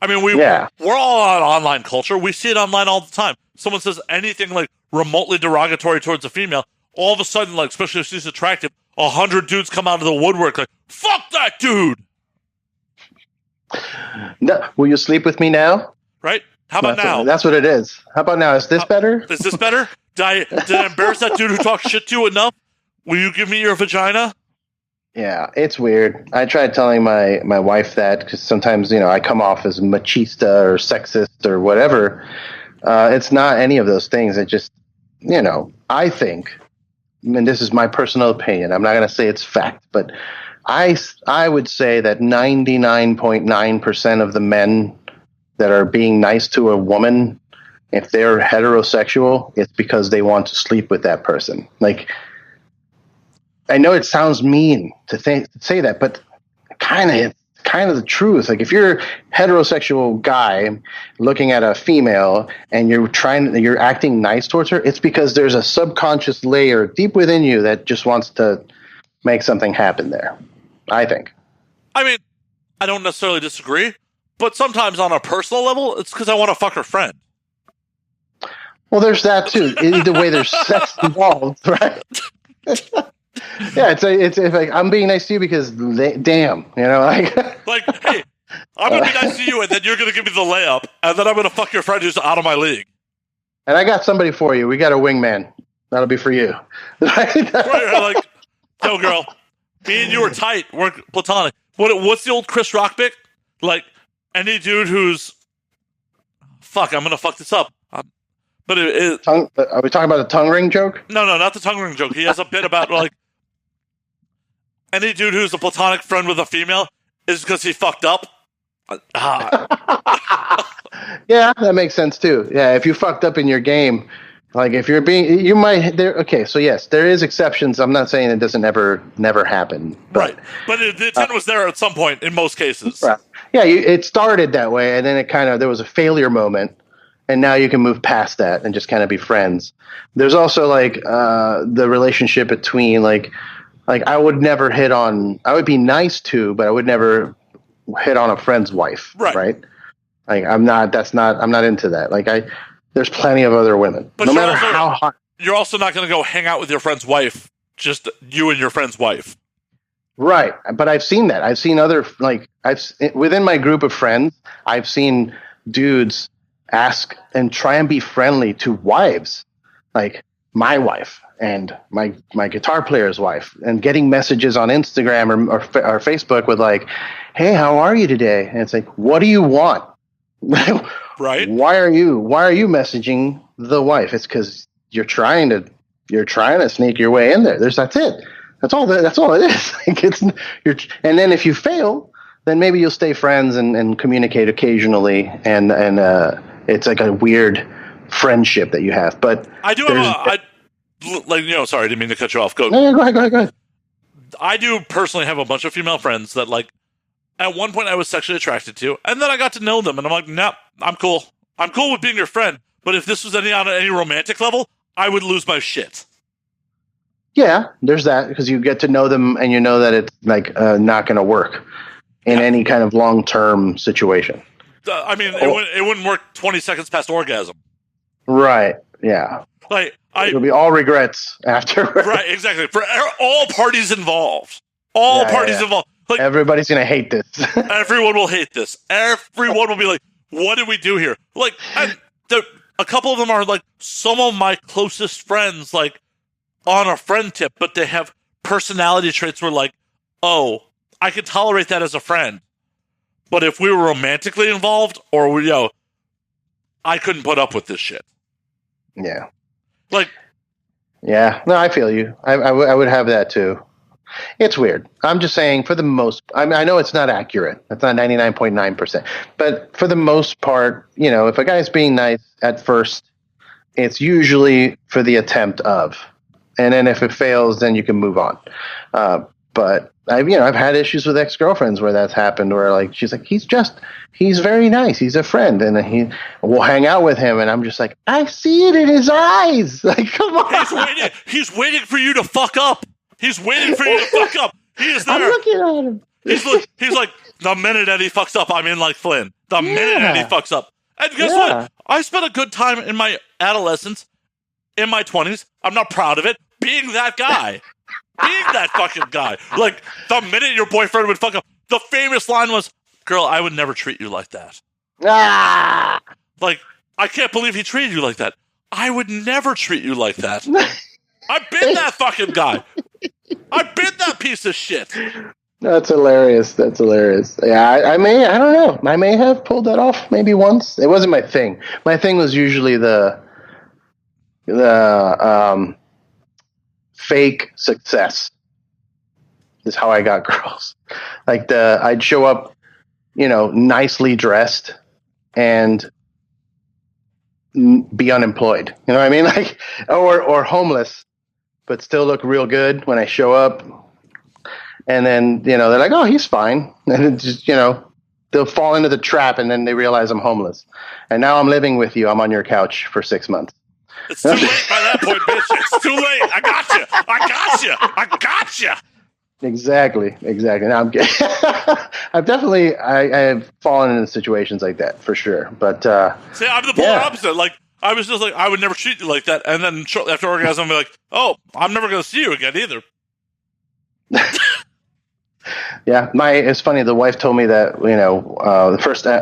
I mean, we're all on online culture. We see it online all the time. Someone says anything like remotely derogatory towards a female, all of a sudden, like, especially if she's attractive, 100 dudes come out of the woodwork like, fuck that dude. No, will you sleep with me now? Right? How about now? That's what it is. How about now? Is this better? Is this better? Did I embarrass that dude who talks shit to you enough? Will you give me your vagina? Yeah, it's weird. I tried telling my wife that because sometimes, you know, I come off as machista or sexist or whatever. It's not any of those things. It just, you know, I think, and this is my personal opinion, I'm not going to say it's fact, but I would say that 99.9% of the men that are being nice to a woman, if they're heterosexual, it's because they want to sleep with that person. Like, I know it sounds mean to say that, but kind of the truth. Like, if you're a heterosexual guy looking at a female and you're acting nice towards her, it's because there's a subconscious layer deep within you that just wants to make something happen there, I think. I mean, I don't necessarily disagree, but sometimes on a personal level, it's because I want to fuck her friend. Well, there's that too. Either way, there's sex involved, right? Yeah, it's like, I'm being nice to you because damn, you know, like hey, I'm gonna be nice to you, and then you're gonna give me the layup, and then I'm gonna fuck your friend who's out of my league. And I got somebody for you. We got a wingman. That'll be for you. Right, like, yo, girl, me and you are tight. We're platonic. What's the old Chris Rock bit? Like, any dude who's fuck, I'm gonna fuck this up. But are we talking about the tongue ring joke? No, not the tongue ring joke. He has a bit about, like, any dude who's a platonic friend with a female is because he fucked up. Yeah, that makes sense too. Yeah, if you fucked up in your game, like, if you're you might there. Okay, so yes, there is exceptions. I'm not saying it doesn't never happen, but, right? But the intent was there at some point in most cases. Right. Yeah, it started that way, and then there was a failure moment. And now you can move past that and just kind of be friends. There's also, like, the relationship between, like I would never I would be nice to, but I would never hit on a friend's wife. Right? Like, I'm not into that. Like, there's plenty of other women. But no matter how hot. You're also not going to go hang out with your friend's wife, just you and your friend's wife. Right. But I've seen that. I've seen other, like, within my group of friends, I've seen dudes ask and try and be friendly to wives. Like, my wife and my guitar player's wife, and getting messages on Instagram or Facebook with like, "Hey, how are you today?" And it's like, what do you want? Right? Why are you messaging the wife? It's because you're trying to sneak your way in there. That's it. That's all it is. Like and then if you fail, then maybe you'll stay friends and communicate occasionally, and it's like a weird friendship that you have. But I do have sorry, I didn't mean to cut you off. No, go ahead. I do personally have a bunch of female friends that, like, at one point I was sexually attracted to, and then I got to know them, and I'm like, nah, I'm cool. I'm cool with being your friend, but if this was on any romantic level, I would lose my shit. Yeah, there's that, because you get to know them, and you know that it's like not going to work in any kind of long-term situation. I mean, it wouldn't work 20 seconds past orgasm. Right, yeah. Like, it'll be all regrets after. Right, exactly. For all parties involved. All parties involved. Like, everybody's going to hate this. Everyone will hate this. Everyone will be like, what did we do here? Like, a couple of them are, like, some of my closest friends, like, on a friend tip, but they have personality traits where, like, oh, I could tolerate that as a friend. But if we were romantically involved, or, I couldn't put up with this shit. Yeah. Like, yeah, no, I feel you. I would have that too. It's weird. I'm just saying, for the most, I know it's not accurate. It's not 99.9%, but for the most part, if a guy's being nice at first, it's usually for the attempt of, and then if it fails, then you can move on. But I've had issues with ex-girlfriends where that's happened, where like she's like, he's very nice, he's a friend, and we'll hang out with him, and I'm just like, I see it in his eyes. Like, come on. He's waiting for you to fuck up. He's waiting for you to fuck up. He is there. I'm looking at him. He's like, the minute Eddie fucks up, I'm in like Flynn. The minute Eddie fucks up. And guess what? I spent a good time in my adolescence, in my 20s. I'm not proud of it. Being that guy. Being that fucking guy. Like, the minute your boyfriend would fuck up, the famous line was, girl, I would never treat you like that. Like, I can't believe he treated you like that. I would never treat you like that. I've been that fucking guy. I've been that piece of shit. That's hilarious. Yeah, I don't know. I may have pulled that off maybe once. It wasn't my thing. My thing was usually the fake success is how I got girls. Like I'd show up, nicely dressed and be unemployed. You know what I mean? Like, or homeless, but still look real good when I show up. And then, they're like, oh, he's fine. And it just, they'll fall into the trap, and then they realize I'm homeless. And now I'm living with you. I'm on your couch for 6 months. It's too late by that point, bitch. It's too late. I got you. Exactly. Now I'm I've fallen into situations like that for sure. But see, I'm the polar opposite. Like, I was just like, I would never treat you like that. And then shortly after orgasm, I'm like, oh, I'm never going to see you again either. Yeah, it's funny. The wife told me that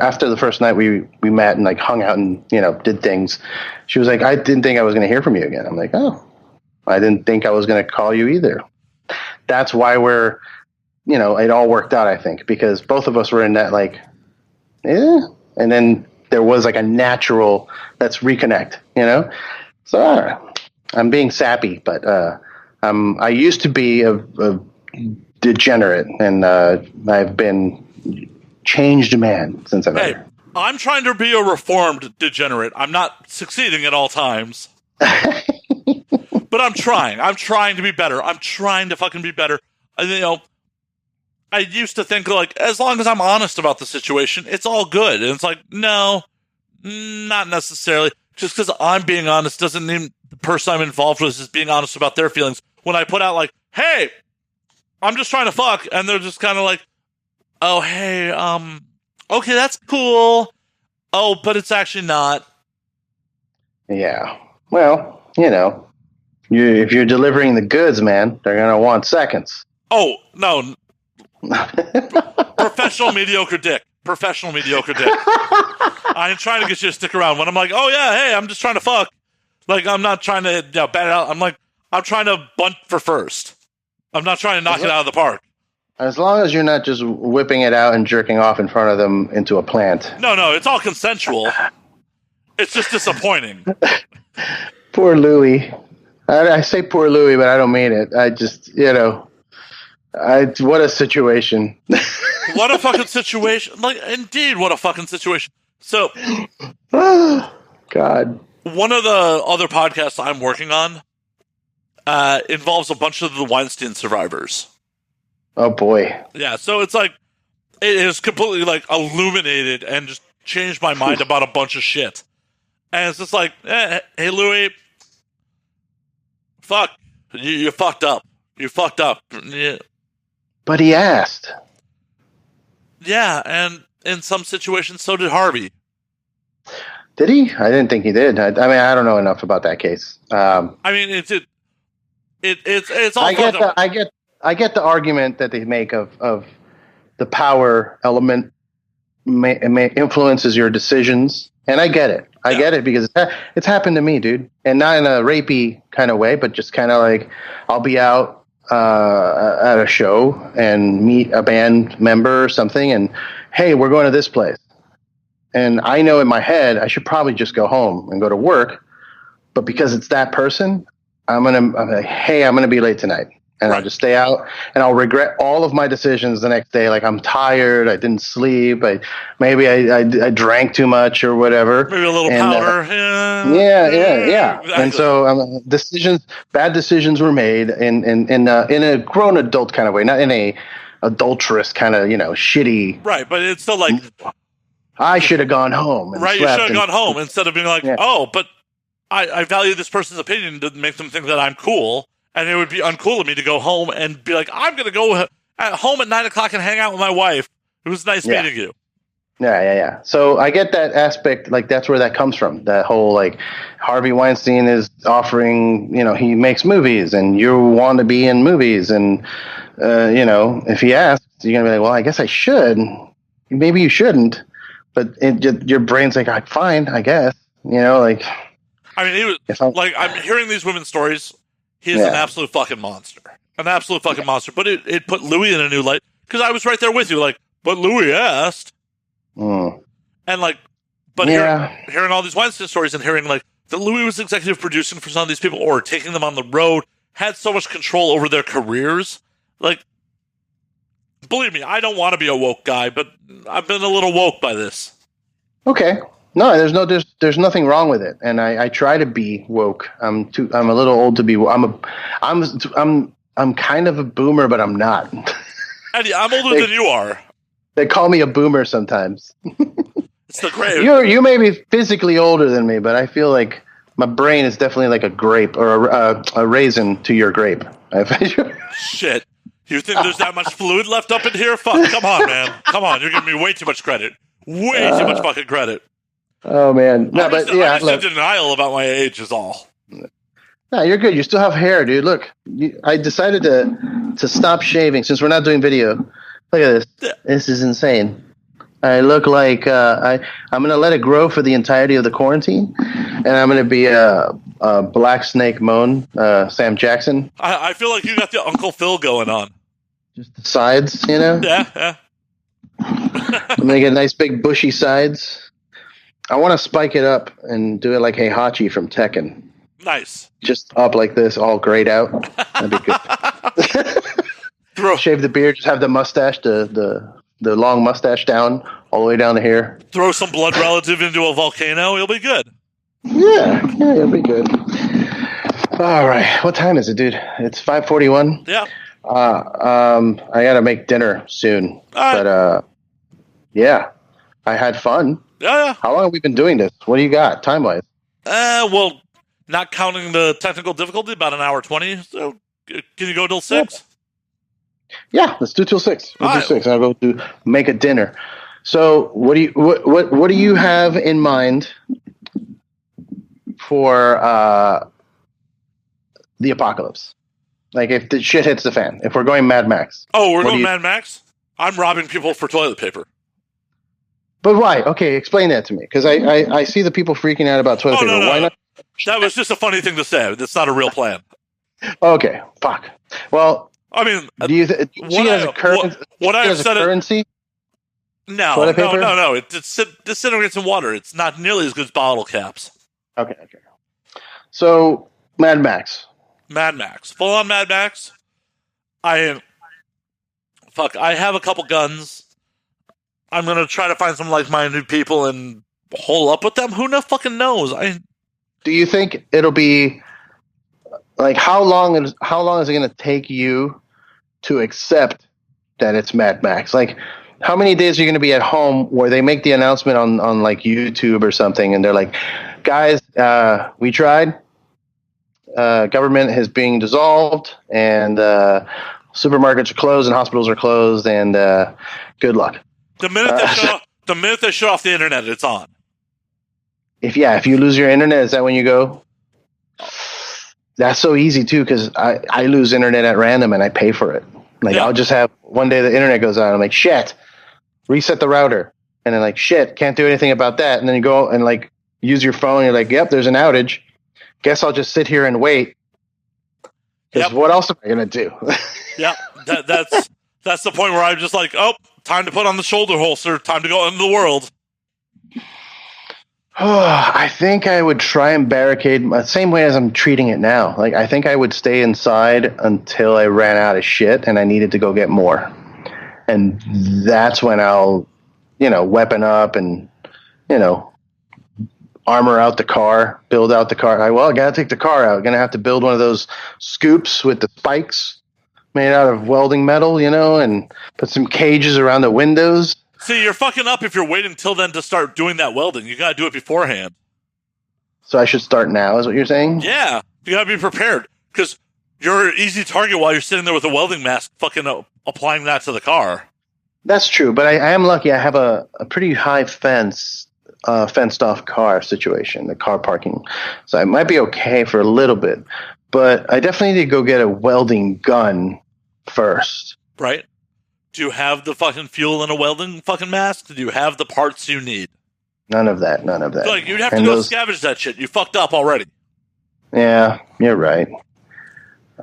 after the first night we met and like hung out and did things. She was like, I didn't think I was going to hear from you again. I'm like, oh, I didn't think I was going to call you either. That's why it all worked out, I think, because both of us were in that like, and then there was like a natural let's reconnect. So all right. I'm being sappy, but I used to be a degenerate, and I've been changed man since I've met her. I'm trying to be a reformed degenerate. I'm not succeeding at all times. But I'm trying. I'm trying to be better. I'm trying to fucking be better. I used to think, like, as long as I'm honest about the situation, it's all good. And it's like, no, not necessarily. Just because I'm being honest doesn't mean the person I'm involved with is being honest about their feelings. When I put out, like, hey, I'm just trying to fuck, and they're just kind of like, oh, hey, okay, that's cool. Oh, but it's actually not. Yeah. Well, if you're delivering the goods, man, they're going to want seconds. Oh, no. Professional mediocre dick. I ain't trying to get you to stick around. When I'm like, oh, yeah, hey, I'm just trying to fuck. Like, I'm not trying to bat it out. I'm trying to bunt for first. I'm not trying to knock it out of the park. As long as you're not just whipping it out and jerking off in front of them into a plant. No, it's all consensual. It's just disappointing. Poor Louie. I say poor Louie, but I don't mean it. I just, what a situation. What a fucking situation. Like, indeed, what a fucking situation. So, God. One of the other podcasts I'm working on involves a bunch of the Weinstein survivors. Oh, boy. Yeah, so it's like, it has completely, like, illuminated and just changed my mind about a bunch of shit. And it's just like, hey, Louie, fuck, you fucked up. You fucked up. Yeah. But he asked. Yeah, and in some situations, so did Harvey. Did he? I didn't think he did. I mean, I don't know enough about that case. I mean, it's all. I get the argument that they make of the power element influences your decisions, and I get it. I get it because it's happened to me, dude, and not in a rapey kind of way, but just kind of like I'll be out at a show and meet a band member or something, and hey, we're going to this place. And I know in my head I should probably just go home and go to work, but because it's that person, I'm like, hey, I'm gonna be late tonight, and I'll just stay out, and I'll regret all of my decisions the next day. Like I'm tired, I didn't sleep, maybe I drank too much or whatever. Maybe a little powder. Yeah. Exactly. And so bad decisions were made in a grown adult kind of way, not in a adulterous kind of shitty. Right, but it's still like. I should have gone home. Right, you should have gone home instead of being like, oh, but I value this person's opinion to make them think that I'm cool, and it would be uncool of me to go home and be like, I'm going to go at home at 9 o'clock and hang out with my wife. It was nice meeting you. Yeah. So I get that aspect. Like that's where that comes from. That whole like Harvey Weinstein is offering, he makes movies, and you want to be in movies, and if he asks, you're gonna be like, well, I guess I should. Maybe you shouldn't. But your brain's like, fine, I guess. Like. I mean, he was like, I'm hearing these women's stories. He's an absolute fucking monster. An absolute fucking monster. But it put Louis in a new light because I was right there with you. Like, but Louis asked. And like, but hearing all these Weinstein stories and hearing like that Louis was executive producing for some of these people or taking them on the road, had so much control over their careers. Like, believe me, I don't want to be a woke guy, but I've been a little woke by this. Okay. No, there's nothing wrong with it, and I try to be woke. I'm a little old to be. I'm kind of a boomer, but I'm not. Eddie, I'm older than you are. They call me a boomer sometimes. It's the grave. You may be physically older than me, but I feel like my brain is definitely like a grape or a raisin to your grape. Shit. You think there's that much fluid left up in here? Fuck, come on, man. Come on, you're giving me way too much credit. Way too much fucking credit. Oh, man. No, I'm just in denial about my age is all. No, you're good. You still have hair, dude. Look, I decided to stop shaving since we're not doing video. Look at this. Yeah. This is insane. I look like I'm going to let it grow for the entirety of the quarantine, and I'm going to be a Black Snake Moan, Sam Jackson. I feel like you got the Uncle Phil going on. Just the sides, Yeah. I'm going to get nice big bushy sides. I want to spike it up and do it like Heihachi from Tekken. Nice. Just up like this, all grayed out. That'd be good. Shave the beard, just have the mustache, the long mustache down, all the way down to here. Throw some blood relative into a volcano, you'll be good. Yeah, you'll be good. All right. What time is it, dude? It's 5:41. Yeah. I got to make dinner soon. But, yeah, I had fun. Yeah. How long have we been doing this? What do you got, time-wise? Well, not counting the technical difficulty, about an hour 20. So, can you go till 6? Yeah, let's do till 6. We'll do 6. I'll go make a dinner. So, what do you have in mind for the apocalypse? Like, if the shit hits the fan, if we're going Mad Max. Oh, we're going Mad Max? I'm robbing people for toilet paper. But why? Okay, explain that to me. Because I see the people freaking out about toilet paper. No. That was just a funny thing to say. That's not a real plan. Okay, fuck. Well, I mean, do you see it as a currency? No. It disintegrates in water. It's not nearly as good as bottle caps. Okay. So, Mad Max. Full on Mad Max. I have a couple guns. I'm gonna try to find some like-minded people and hole up with them. Who fucking knows? Do you think it'll be like how long is it going to take you to accept that it's Mad Max? Like, how many days are you going to be at home where they make the announcement on like YouTube or something, and they're like, guys, we tried. Government is being dissolved, and supermarkets are closed, and hospitals are closed, and good luck. The minute they shut off the internet, it's on. If you lose your internet, is that when you go? That's so easy too, because I lose internet at random and I pay for it. Like, I'll just have one day the internet goes out. I'm like, shit, reset the router, and then like, shit, can't do anything about that. And then you go and like use your phone. You're like, yep, there's an outage. Guess I'll just sit here and wait. Because what else am I gonna do? Yeah, that's the point where I'm just like, oh, time to put on the shoulder holster. Time to go into the world. I think I would try and barricade the same way as I'm treating it now. Like, I think I would stay inside until I ran out of shit and I needed to go get more. And that's when I'll, weapon up and, armor out the car, build out the car. I got to take the car out. Going to have to build one of those scoops with the spikes made out of welding metal, and put some cages around the windows. See, you're fucking up if you're waiting until then to start doing that welding. You gotta do it beforehand. So I should start now, is what you're saying? Yeah, you gotta be prepared, because you're an easy target while you're sitting there with a welding mask fucking applying that to the car. That's true, but I am lucky. I have a pretty high fenced off car situation, the car parking. So I might be okay for a little bit, but I definitely need to go get a welding gun first. Right. Do you have the fucking fuel in a welding fucking mask? Do you have the parts you need? None of that. Like, you'd have to go scavenge that shit. You fucked up already. Yeah, you're right.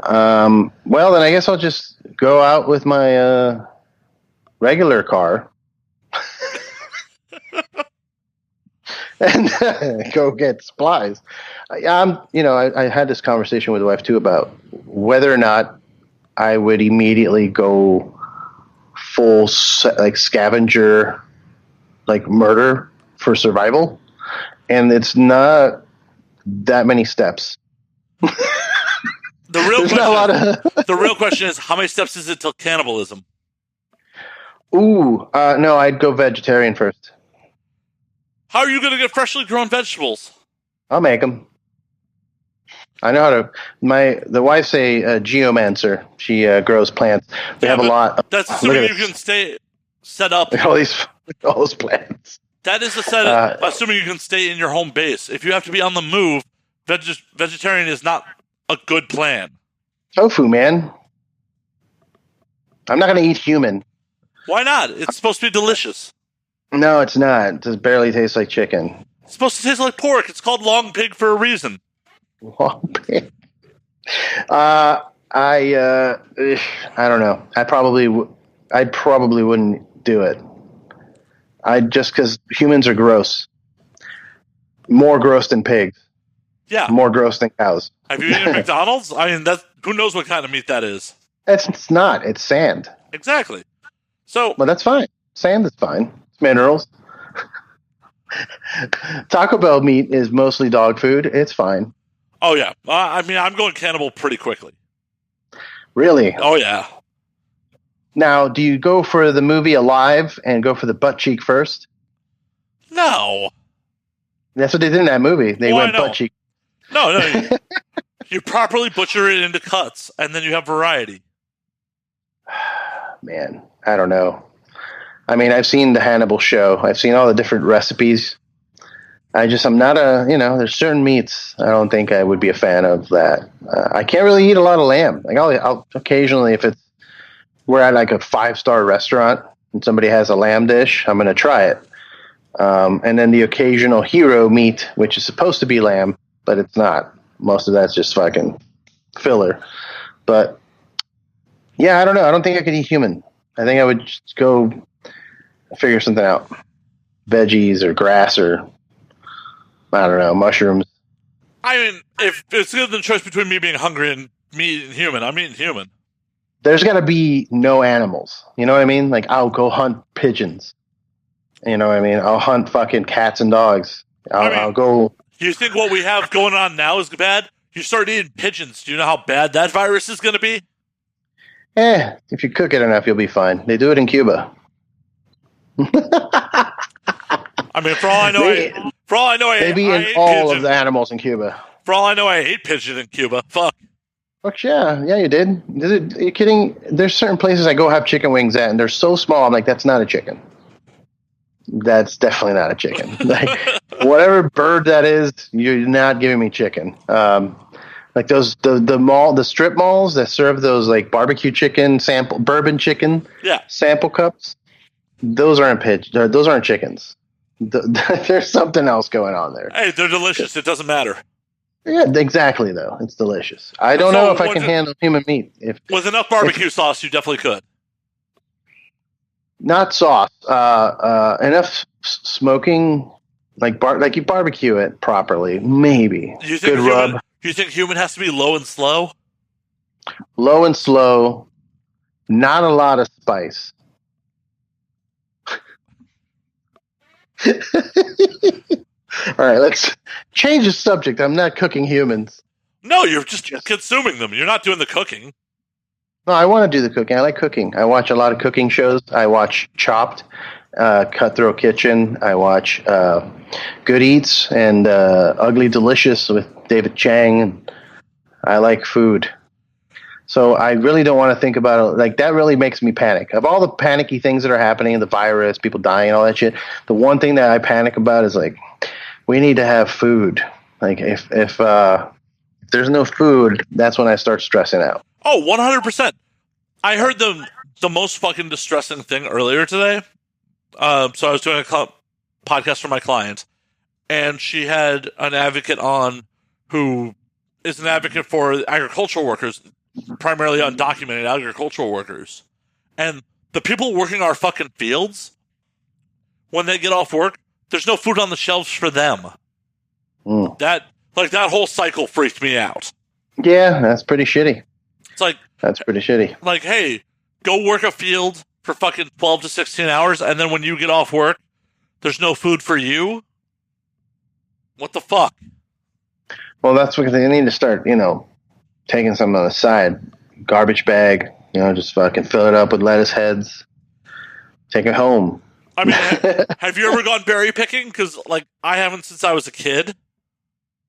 Well, then I guess I'll just go out with my regular car and go get supplies. I had this conversation with the wife too about whether or not I would immediately go full scavenger, murder for survival, and it's not that many steps. The real question is, how many steps is it till cannibalism? No, I'd go vegetarian first. How are you going to get freshly grown vegetables? I'll make them. I know how to. The wife's a geomancer. She grows plants. We have a lot. That's assuming you can set up all those plants. That is a set. Assuming you can stay in your home base. If you have to be on the move, vegetarian is not a good plan. Tofu, man. I'm not going to eat human. Why not? It's supposed to be delicious. No, it's not. It just barely tastes like chicken. It's supposed to taste like pork. It's called long pig for a reason. Long pig. I don't know. I probably wouldn't do it. Just because humans are gross. More gross than pigs. Yeah. More gross than cows. Have you eaten McDonald's? I mean, who knows what kind of meat that is? It's not. It's sand. Exactly. So, well, that's fine. Sand is fine. It's minerals. Taco Bell meat is mostly dog food. It's fine. Oh, yeah. I'm going cannibal pretty quickly. Really? Oh, yeah. Now, do you go for the movie Alive and go for the butt cheek first? No. That's what they did in that movie. They went butt cheek. No. You properly butcher it into cuts, and then you have variety. Man, I don't know. I mean, I've seen the Hannibal show. I've seen all the different recipes. I'm not there's certain meats I don't think I would be a fan of that. I can't really eat a lot of lamb. Like I'll occasionally, if we're at like a 5-star restaurant and somebody has a lamb dish, I'm going to try it. And then the occasional hero meat, which is supposed to be lamb, but it's not. Most of that's just fucking filler. But yeah, I don't know. I don't think I could eat human. I think I would just go figure something out. Veggies or grass or, I don't know, mushrooms. I mean, if it's given the choice between me being hungry and me eating human, I'm eating human. There's got to be no animals. You know what I mean? Like, I'll go hunt pigeons. You know what I mean? I'll hunt fucking cats and dogs. I'll go. You think what we have going on now is bad? You start eating pigeons. Do you know how bad that virus is going to be? If you cook it enough, you'll be fine. They do it in Cuba. I mean, for all I know, I hate all pigeon. of the animals in Cuba. For all I know, I hate pigeon in Cuba. Fuck. Fuck yeah, you did. Are you kidding? There's certain places I go have chicken wings at, and they're so small. I'm like, that's not a chicken. That's definitely not a chicken. Like, whatever bird that is, you're not giving me chicken. Like the strip malls that serve those like barbecue chicken bourbon chicken sample cups. Those aren't those aren't chickens. There's something else going on there. Hey, they're delicious. It doesn't matter. Yeah, exactly. Though it's delicious. I don't know if I can handle human meat. With enough barbecue sauce, you definitely could. Not sauce. Enough smoking, like you barbecue it properly. Maybe. Good rub. You think human has to be low and slow? Low and slow. Not a lot of spice. All right, let's change the subject. I'm not cooking humans. No, you're just consuming them. You're not doing the cooking. No, I want to do the cooking. I like cooking. I watch a lot of cooking shows. I watch Chopped, Cutthroat Kitchen. I watch Good Eats and Ugly Delicious with David Chang. I like food. So I really don't want to think about it. Like, that really makes me panic. Of all the panicky things that are happening, the virus, people dying, all that shit, the one thing that I panic about is, like, we need to have food. Like, if there's no food, that's when I start stressing out. Oh, 100%. I heard the most fucking distressing thing earlier today. So I was doing a podcast for my client, and she had an advocate on who is an advocate for agricultural workers, primarily undocumented agricultural workers. And the people working our fucking fields, when they get off work, there's no food on the shelves for them. That whole cycle freaked me out. Yeah, that's pretty shitty. It's like, that's pretty shitty. Like, hey, go work a field for fucking 12 to 16 hours, and then when you get off work, there's no food for you? What the fuck? Well, that's what they need to start, taking some on the side. Garbage bag, just fucking fill it up with lettuce heads. Take it home. I mean, have you ever gone berry picking? Because, I haven't since I was a kid.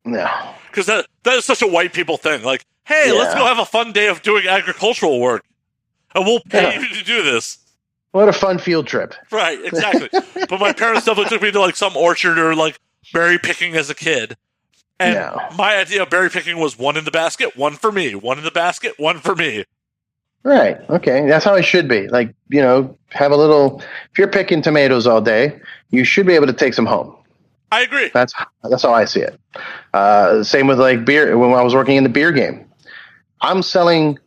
No. Because that is such a white people thing. Like, hey, let's go have a fun day of doing agricultural work. And we'll pay you to do this. What a fun field trip. Right, exactly. But my parents definitely took me to, some orchard or, berry picking as a kid. And my idea of berry picking was one in the basket, one for me. One in the basket, one for me. Right. Okay. That's how it should be. Have a little. If you're picking tomatoes all day, you should be able to take some home. I agree. That's how I see it. Same with beer. When I was working in the beer game, I'm selling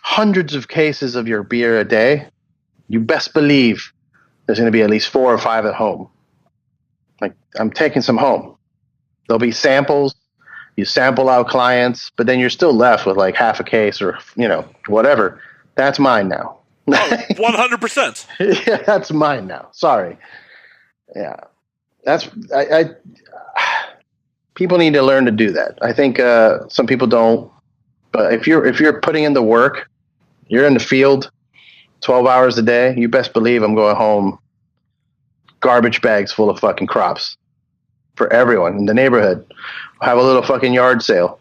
hundreds of cases of your beer a day. You best believe there's going to be at least 4 or 5 at home. I'm taking some home. There'll be samples. You sample out clients, but then you're still left with half a case or whatever. That's mine now. 100%. Yeah, that's mine now. Sorry. Yeah, that's I. People need to learn to do that. I think some people don't. But if you're putting in the work, you're in the field 12 hours a day. You best believe I'm going home. Garbage bags full of fucking crops for everyone in the neighborhood. Have a little fucking yard sale.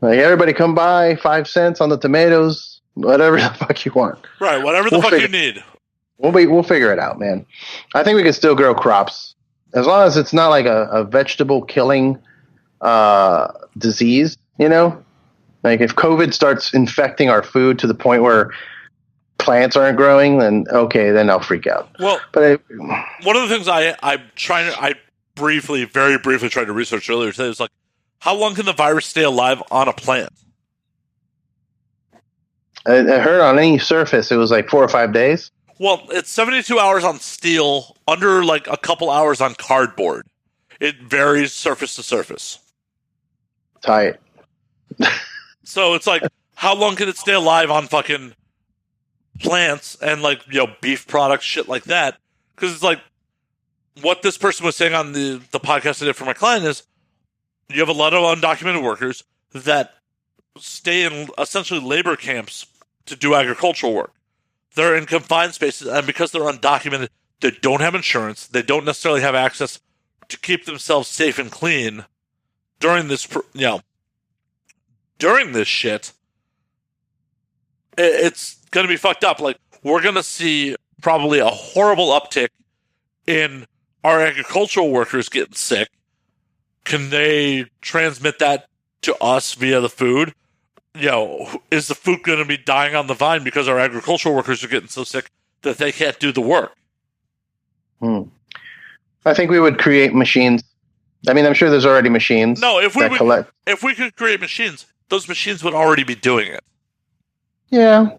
Everybody come by, 5 cents on the tomatoes, whatever the fuck you want. Right, whatever the fuck you need. We'll figure it out, man. I think we can still grow crops. As long as it's not like a vegetable killing disease, if COVID starts infecting our food to the point where plants aren't growing, then I'll freak out. Well, but one of the things I very briefly tried to research earlier today was How long can the virus stay alive on a plant? I heard on any surface it was like 4 or 5 days. Well, it's 72 hours on steel, under like a couple hours on cardboard. It varies surface to surface. Tight. So it's like, how long can it stay alive on fucking plants and like, beef products, shit like that? Because it's like, what this person was saying on the podcast I did for my client is, you have a lot of undocumented workers that stay in essentially labor camps to do agricultural work. They're in confined spaces, and because they're undocumented, they don't have insurance. They don't necessarily have access to keep themselves safe and clean during this, during this shit. It's going to be fucked up. Like, we're going to see probably a horrible uptick in our agricultural workers getting sick. Can they transmit that to us via the food? Is the food going to be dying on the vine because our agricultural workers are getting so sick that they can't do the work? I think we would create machines. I mean, I'm sure there's already machines. No, if we could create machines, those machines would already be doing it. Yeah.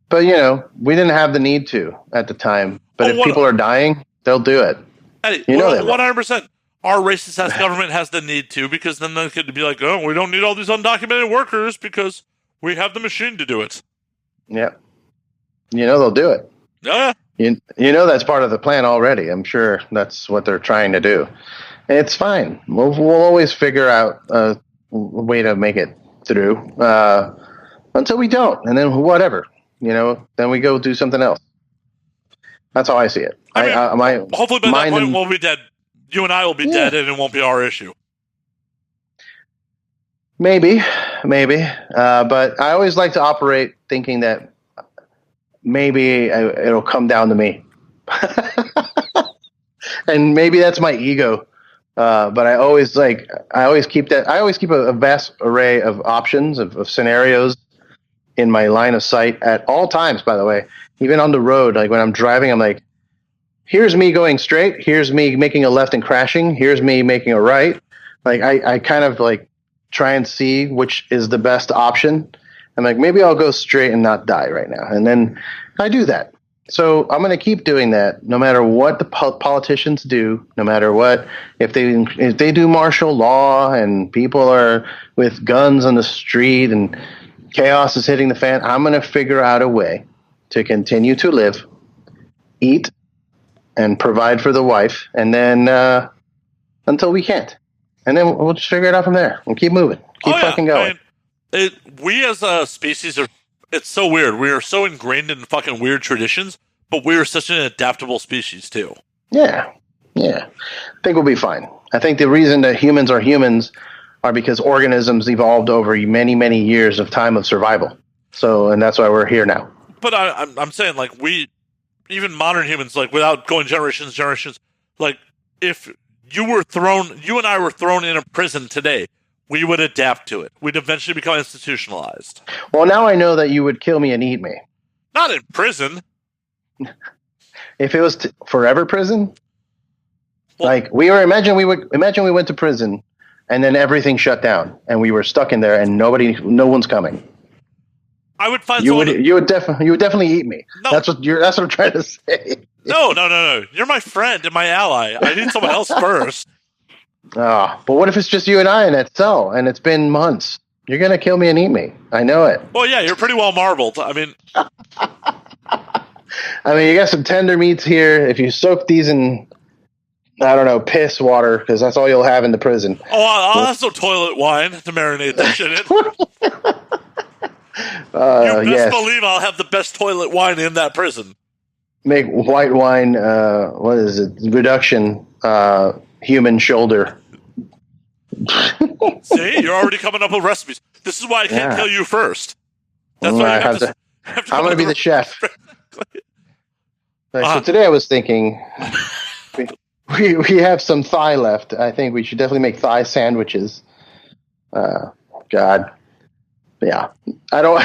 But, we didn't have the need to at the time. But if people are dying, they'll do it. Eddie, 100%. Our racist-ass government has the need to, because then they could be like, oh, we don't need all these undocumented workers because we have the machine to do it. Yeah. They'll do it. Yeah. That's part of the plan already. I'm sure that's what they're trying to do. It's fine. We'll always figure out a way to make it through until we don't. And then whatever, then we go do something else. That's how I see it. Hopefully by that point we'll be dead. You and I will be dead, and it won't be our issue. Maybe. But I always like to operate thinking that maybe it'll come down to me. And maybe that's my ego. But I always keep a vast array of options, of scenarios in my line of sight at all times, by the way. Even on the road, like when I'm driving, I'm like, here's me going straight. Here's me making a left and crashing. Here's me making a right. Like I kind of like try and see which is the best option. I'm like, maybe I'll go straight and not die right now. And then I do that. So I'm going to keep doing that no matter what the politicians do, no matter what, if they do martial law and people are with guns on the street and chaos is hitting the fan, I'm going to figure out a way to continue to live, eat, and provide for the wife, and then until we can't. And then we'll just figure it out from there. We'll keep moving. Keep fucking going. We as a species it's so weird. We are so ingrained in fucking weird traditions, but we are such an adaptable species too. Yeah. I think we'll be fine. I think the reason that humans are humans are because organisms evolved over many, many years of time of survival. So, and that's why we're here now. But I'm saying, like, even modern humans, like, without going generations, like, if you and I were thrown in a prison today, we would adapt to it. We'd eventually become institutionalized. Well, now I know that you would kill me and eat me. Not in prison. If it was forever prison, like imagine we went to prison and then everything shut down and we were stuck in there and no one's coming. I would find you would definitely eat me. No. That's what I'm trying to say. No. You're my friend and my ally. I need someone else first. But what if it's just you and I in that cell and it's been months? You're gonna kill me and eat me. I know it. Well, yeah, you're pretty well marbled. I mean, you got some tender meats here. If you soak these in, I don't know, piss water, because that's all you'll have in the prison. Oh, I'll have some toilet wine to marinate that shit in. You best believe I'll have the best toilet wine in that prison. Make white wine, what is it? Reduction, human shoulder. See, you're already coming up with recipes. This is why I can't kill you first. That's why I'm going to be the chef. So today I was thinking, we have some thigh left. I think we should definitely make thigh sandwiches. God. Yeah. I don't...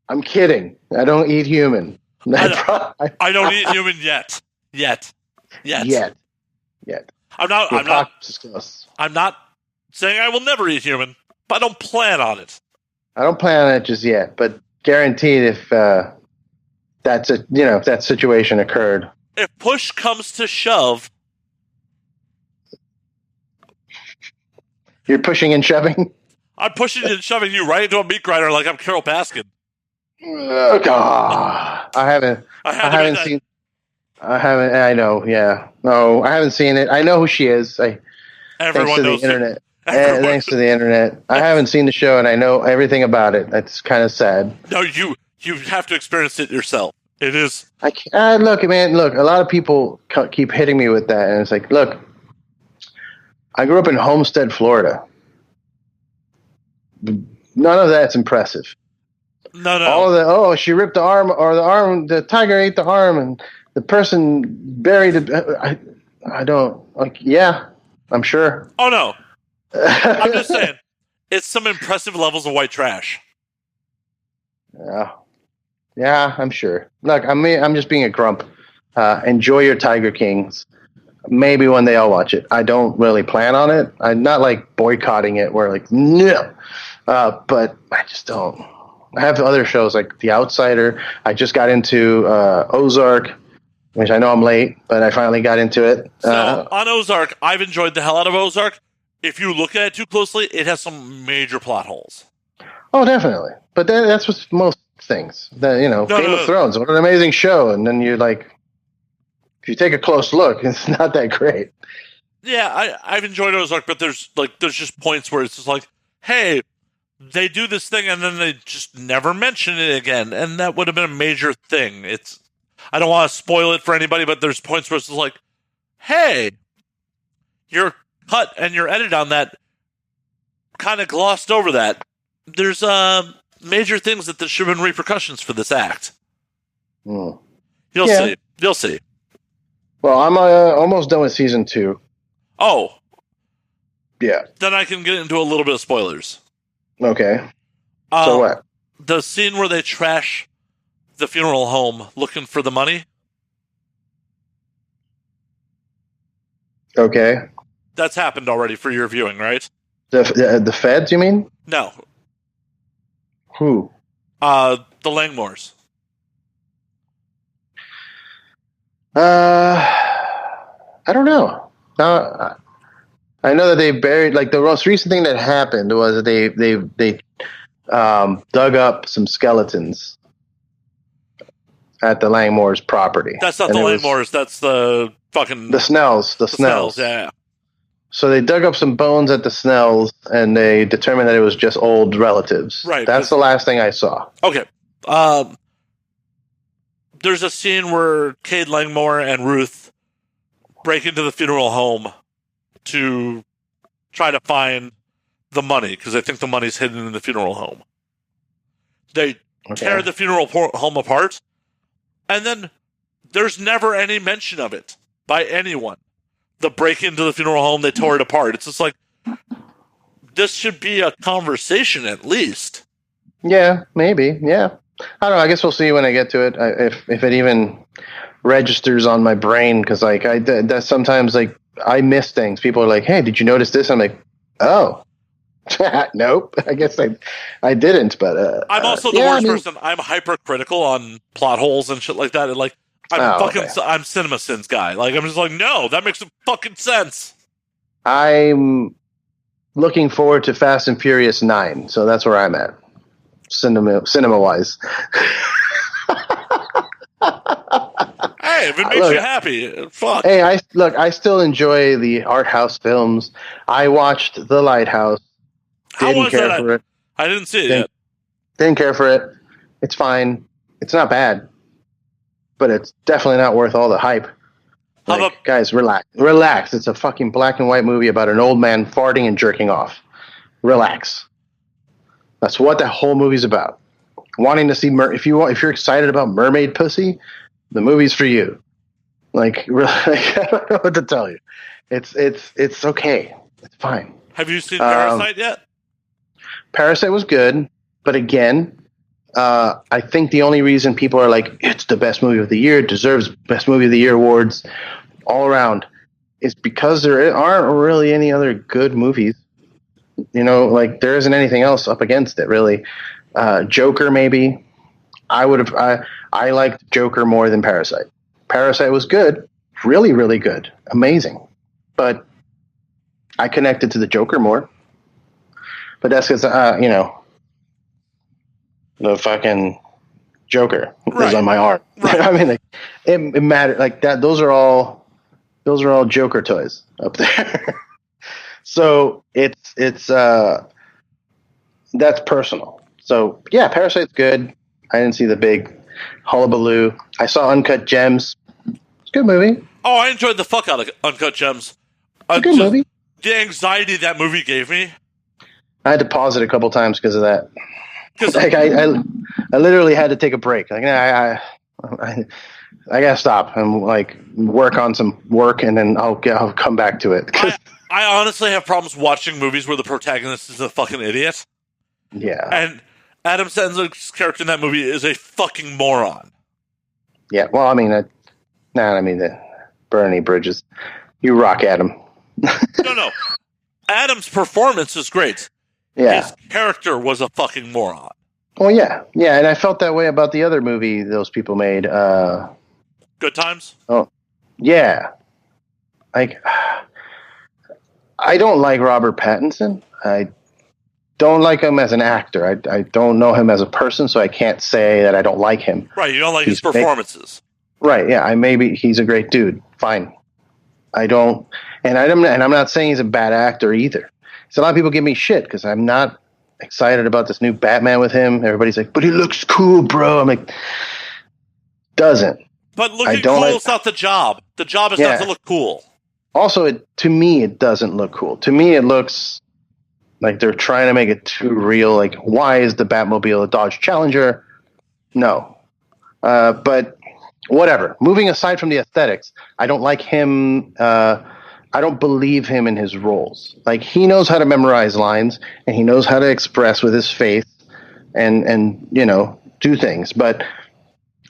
I'm kidding. I don't eat human. I don't eat human yet. Yet. I'm not. Apocalypse is close. I'm not saying I will never eat human, but I don't plan on it. I don't plan on it just yet, but guaranteed if if that situation occurred. If push comes to shove, you're pushing and shoving. I'm pushing and shoving you right into a meat grinder like I'm Carol Baskin. Oh, God. I haven't seen. I haven't. I know. Yeah. No, I haven't seen it. I know who she is. Thanks to the internet. Thanks to the internet. I haven't seen the show, and I know everything about it. That's kind of sad. No, you have to experience it yourself. It is. Look, man. Look, a lot of people keep hitting me with that, and it's like, look, I grew up in Homestead, Florida. None of that's impressive. No. All of the she ripped the arm, or the tiger ate the arm, and the person buried it. I don't like. Yeah, I'm sure. Oh no, I'm just saying, it's some impressive levels of white trash. Yeah, I'm sure. Look, I'm just being a grump. Enjoy your Tiger Kings. Maybe one day I'll watch it. I don't really plan on it. I'm not like boycotting it. Where like no, but I just don't. I have other shows like The Outsider. I just got into Ozark, which I know I'm late, but I finally got into it. So on Ozark, I've enjoyed the hell out of Ozark. If you look at it too closely, it has some major plot holes. Oh, definitely. But that's what most things. Game of Thrones, what an amazing show. And then you're like, if you take a close look, it's not that great. Yeah, I've enjoyed Ozark, but there's just points where it's just like, hey, they do this thing and then they just never mention it again, and that would have been a major thing. I don't want to spoil it for anybody, but there's points where it's just like, hey, your cut and your edit on that kind of glossed over that. There's major things that there should have been repercussions for this act. You'll see. Well, I'm almost done with season 2. Oh. Yeah. Then I can get into a little bit of spoilers. Okay. So what? The scene where they trash the funeral home looking for the money. Okay. That's happened already for your viewing, right? The feds, you mean? No. Who? The Langmores. I don't know. I know that they buried, like, the most recent thing that happened was they dug up some skeletons at the Langmores property. That's not the Langmores. That's the fucking... The Snells. The Snells. Yeah. So they dug up some bones at the Snells, and they determined that it was just old relatives. Right. That's the last thing I saw. Okay. There's a scene where Cade Langmore and Ruth break into the funeral home to try to find the money, because they think the money's hidden in the funeral home. They tear the funeral home apart, and then there's never any mention of it by anyone. The break into the funeral home, they tore it apart. It's just like, this should be a conversation at least. Yeah, maybe. Yeah. I don't know. I guess we'll see when I get to it. If it even registers on my brain, because like that's sometimes like I miss things. People are like, "Hey, did you notice this?" I'm like, "Oh, nope. I guess I didn't." But I'm also the worst person. I'm hypercritical on plot holes and shit like that. And like, I'm Cinema Sins guy. Like, I'm just like, no, that makes fucking sense. I'm looking forward to Fast and Furious 9, so that's where I'm at, cinema wise. Hey, if it makes you happy, fuck. Hey, I still enjoy the art house films. I watched The Lighthouse. Didn't care for it. I didn't see it yet. Didn't care for it. It's fine. It's not bad, but it's definitely not worth all the hype. Guys, relax. It's a fucking black and white movie about an old man farting and jerking off. Relax. That's what that whole movie's about. Wanting to see if you're excited about mermaid pussy, the movie's for you. Like, really, I don't know what to tell you. It's okay. It's fine. Have you seen Parasite yet? Parasite was good, but again, I think the only reason people are like, it's the best movie of the year, it deserves best movie of the year awards, all around is because there aren't really any other good movies. You know, like there isn't anything else up against it, really. Joker, maybe. I liked Joker more than Parasite. Parasite was good, really, really good, amazing. But I connected to the Joker more. But that's because, the fucking Joker is on my arm. Right. I mean, like, it mattered. Like that. Those are all Joker toys up there. So it's that's personal. So yeah, Parasite's good. I didn't see the big hullabaloo. I saw Uncut Gems. It's a good movie. Oh, I enjoyed the fuck out of Uncut Gems. It's a good movie. The anxiety that movie gave me. I had to pause it a couple times because of that. Like I literally had to take a break. Like I gotta stop and like work on some work, and then I'll come back to it. I honestly have problems watching movies where the protagonist is a fucking idiot. Yeah. And Adam Sandler's character in that movie is a fucking moron. Yeah, well, I mean, Bernie Bridges. You rock, Adam. No. Adam's performance is great. Yeah. His character was a fucking moron. Oh, yeah. Yeah, and I felt that way about the other movie those people made. Good Times? Oh, yeah. Like, I don't like Robert Pattinson. I don't like him as an actor. I don't know him as a person, so I can't say that I don't like him. Right, you don't like his performances. Right, yeah. He's a great dude. Fine. I don't, and I'm not saying he's a bad actor either. So a lot of people give me shit because I'm not excited about this new Batman with him. Everybody's like, but he looks cool, bro. I'm like, doesn't. But looking cool is not the job. The job is not to look cool. Also, to me, it doesn't look cool. To me, it looks like they're trying to make it too real. Like, why is the Batmobile a Dodge Challenger? No. But whatever. Moving aside from the aesthetics, I don't like him. I don't believe him in his roles. Like, he knows how to memorize lines, and he knows how to express with his face and do things. But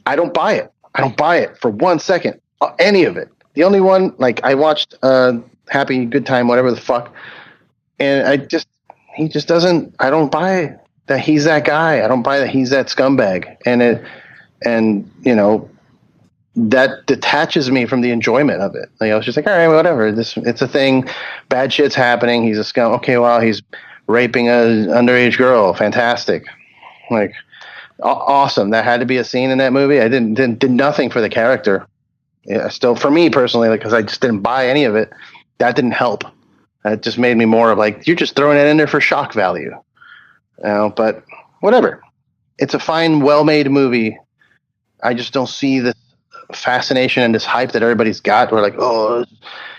I don't buy it. I don't buy it for 1 second. Any of it. The only one, like, I watched Happy Good Time, whatever the fuck, and he just doesn't. I don't buy that he's that guy. I don't buy that he's that scumbag, and that detaches me from the enjoyment of it. Like, I was just like, all right, whatever. It's a thing. Bad shit's happening. He's a scum. Okay, well, he's raping an underage girl. Fantastic. Like, awesome. That had to be a scene in that movie. I did nothing for the character. Yeah, still, for me personally, because I just didn't buy any of it. That didn't help. It just made me more of like, you're just throwing it in there for shock value. But whatever. It's a fine, well-made movie. I just don't see the fascination and this hype that everybody's got. We're like, oh,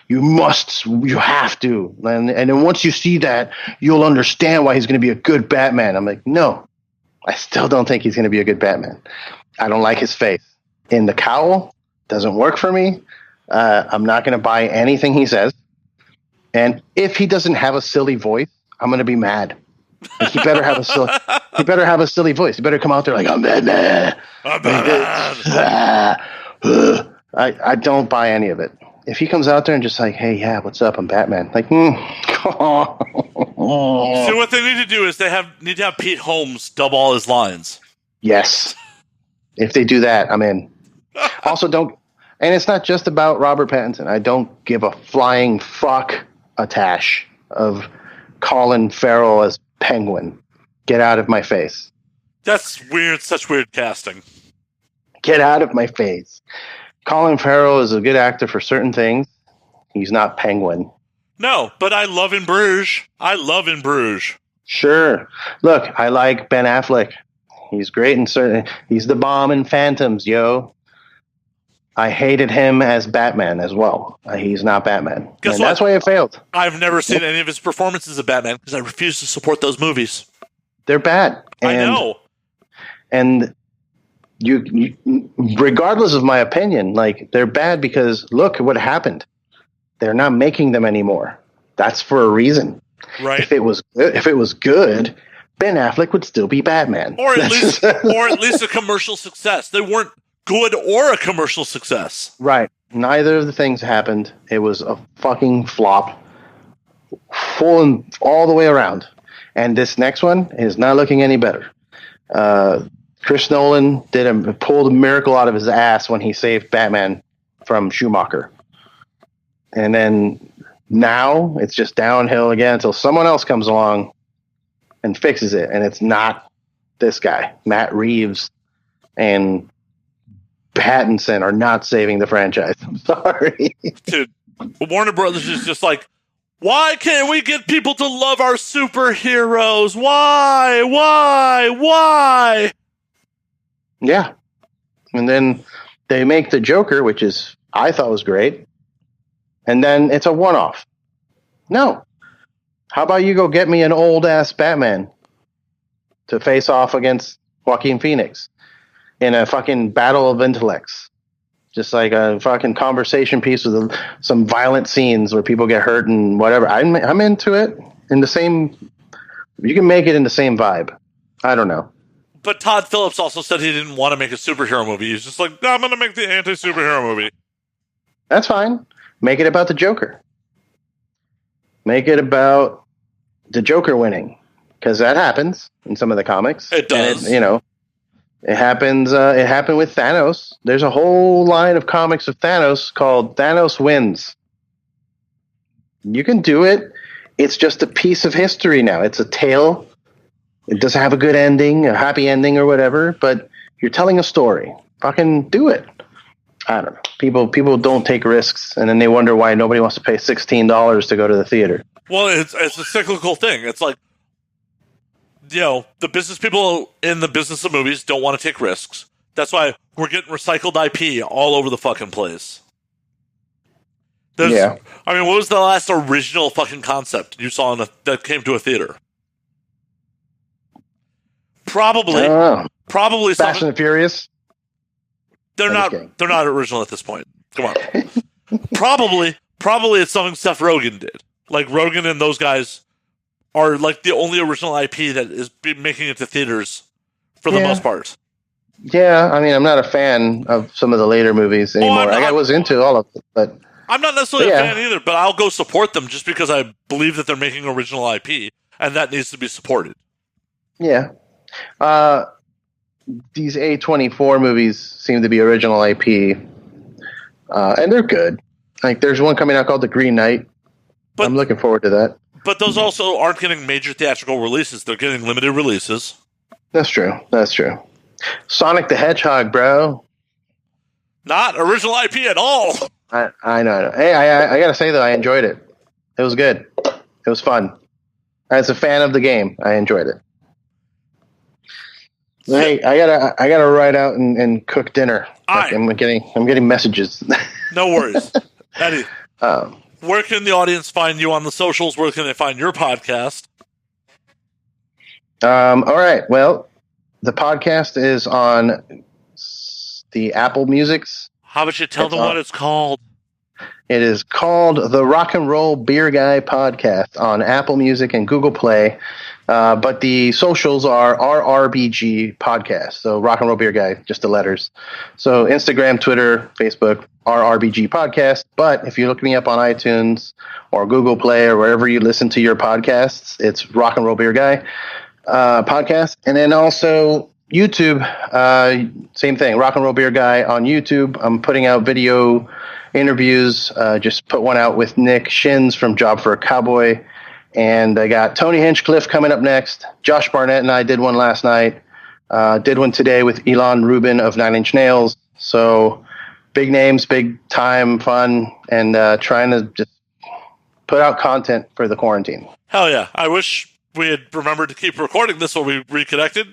you have to. And then once you see that, you'll understand why he's going to be a good Batman. I'm like, no, I still don't think he's going to be a good Batman. I don't like his face. In the cowl, doesn't work for me. I'm not going to buy anything he says. And if he doesn't have a silly voice, I'm going to be mad. Like, he better have a silly voice. He better come out there like, I'm Batman. I don't buy any of it. If he comes out there and just like, hey, yeah, what's up? I'm Batman. Like, So what they need to do is need to have Pete Holmes dub all his lines. Yes. If they do that, I'm in. Also, and it's not just about Robert Pattinson. I don't give a flying fuck a tash of Colin Farrell as Penguin. Get out of my face. That's weird. Such weird casting. Get out of my face. Colin Farrell is a good actor for certain things. He's not Penguin. No, but I love In Bruges. Sure. Look, I like Ben Affleck. He's great in certain. He's the bomb in Phantoms, yo. I hated him as Batman as well. He's not Batman. And that's why it failed. I've never seen any of his performances of Batman because I refuse to support those movies. They're bad. I know. And you, regardless of my opinion, like, they're bad because look at what happened. They're not making them anymore. That's for a reason. Right. If it was good, Ben Affleck would still be Batman. Or at least a commercial success. They weren't good or a commercial success. Right. Neither of the things happened. It was a fucking flop. Full and all the way around. And this next one is not looking any better. Chris Nolan pulled a miracle out of his ass when he saved Batman from Schumacher. And then now it's just downhill again until someone else comes along and fixes it. And it's not this guy. Matt Reeves and Pattinson are not saving the franchise. I'm sorry. Dude, Warner Brothers is just like, why can't we get people to love our superheroes? Why? Yeah. And then they make the Joker, which I thought was great. And then it's a one-off. No. How about you go get me an old-ass Batman to face off against Joaquin Phoenix in a fucking battle of intellects? Just like a fucking conversation piece with some violent scenes where people get hurt and whatever. I'm into it. In the same, you can make it in the same vibe. I don't know. But Todd Phillips also said he didn't want to make a superhero movie. He's just like, no, I'm going to make the anti-superhero movie. That's fine. Make it about the Joker. Make it about the Joker winning. Because that happens in some of the comics. It does. And it happens. It happened with Thanos. There's a whole line of comics of Thanos called Thanos Wins. You can do it. It's just a piece of history now. It's a tale. It doesn't have a good ending, a happy ending or whatever, but you're telling a story. Fucking do it. I don't know. People don't take risks, and then they wonder why nobody wants to pay $16 to go to the theater. Well, it's a cyclical thing. It's like, the business people in the business of movies don't want to take risks. That's why we're getting recycled IP all over the fucking place. Yeah. I mean, what was the last original fucking concept you saw that came to a theater? Probably Fast and the Furious. They're not original at this point. Come on. Probably it's something Seth Rogen did. Like Rogen and those guys are like the only original IP that is making it to theaters for the most part. Yeah, I mean, I'm not a fan of some of the later movies anymore. I was into all of it, but I'm not necessarily a fan either, but I'll go support them just because I believe that they're making original IP, and that needs to be supported. Yeah. These A24 movies seem to be original IP, and they're good. Like, there's one coming out called The Green Knight. But I'm looking forward to that. But those also aren't getting major theatrical releases. They're getting limited releases. That's true. Sonic the Hedgehog, bro. Not original IP at all. I know. Hey, I gotta say, though, I enjoyed it. It was good. It was fun. As a fan of the game, I enjoyed it. Hey, I gotta ride out and cook dinner. I'm getting messages. No worries. Eddie, where can the audience find you on the socials? Where can they find your podcast? All right. Well, the podcast is on the Apple Musics. How about you tell them what it's called? It is called the Rock and Roll Beer Guy Podcast on Apple Music and Google Play. But the socials are RRBG Podcast. So Rock and Roll Beer Guy, just the letters. So Instagram, Twitter, Facebook, RRBG Podcast. But if you look me up on iTunes or Google Play or wherever you listen to your podcasts, it's Rock and Roll Beer Guy Podcast. And then also YouTube, same thing, Rock and Roll Beer Guy on YouTube. I'm putting out video interviews. Just put one out with Nick Shins from Job for a Cowboy. And I got Tony Hinchcliffe coming up next. Josh Barnett and I did one last night. Did one today with Elon Rubin of Nine Inch Nails. So big names, big time, fun, and trying to just put out content for the quarantine. Hell yeah. I wish we had remembered to keep recording this when we reconnected.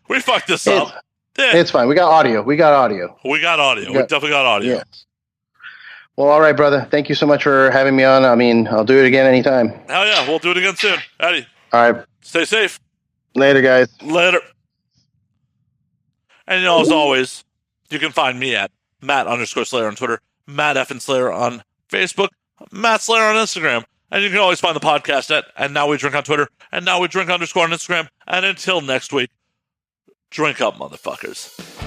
We fucked this up. It's fine. We got audio. We definitely got audio. Yeah. Well, all right, brother. Thank you so much for having me on. I mean, I'll do it again anytime. Hell yeah. We'll do it again soon. Eddie. All right. Stay safe. Later, guys. Later. And as always, you can find me at Matt_Slayer on Twitter, Matt F. Slayer on Facebook, Matt Slayer on Instagram. And you can always find the podcast at And Now We Drink on Twitter, And Now We Drink _ on Instagram. And until next week, drink up, motherfuckers.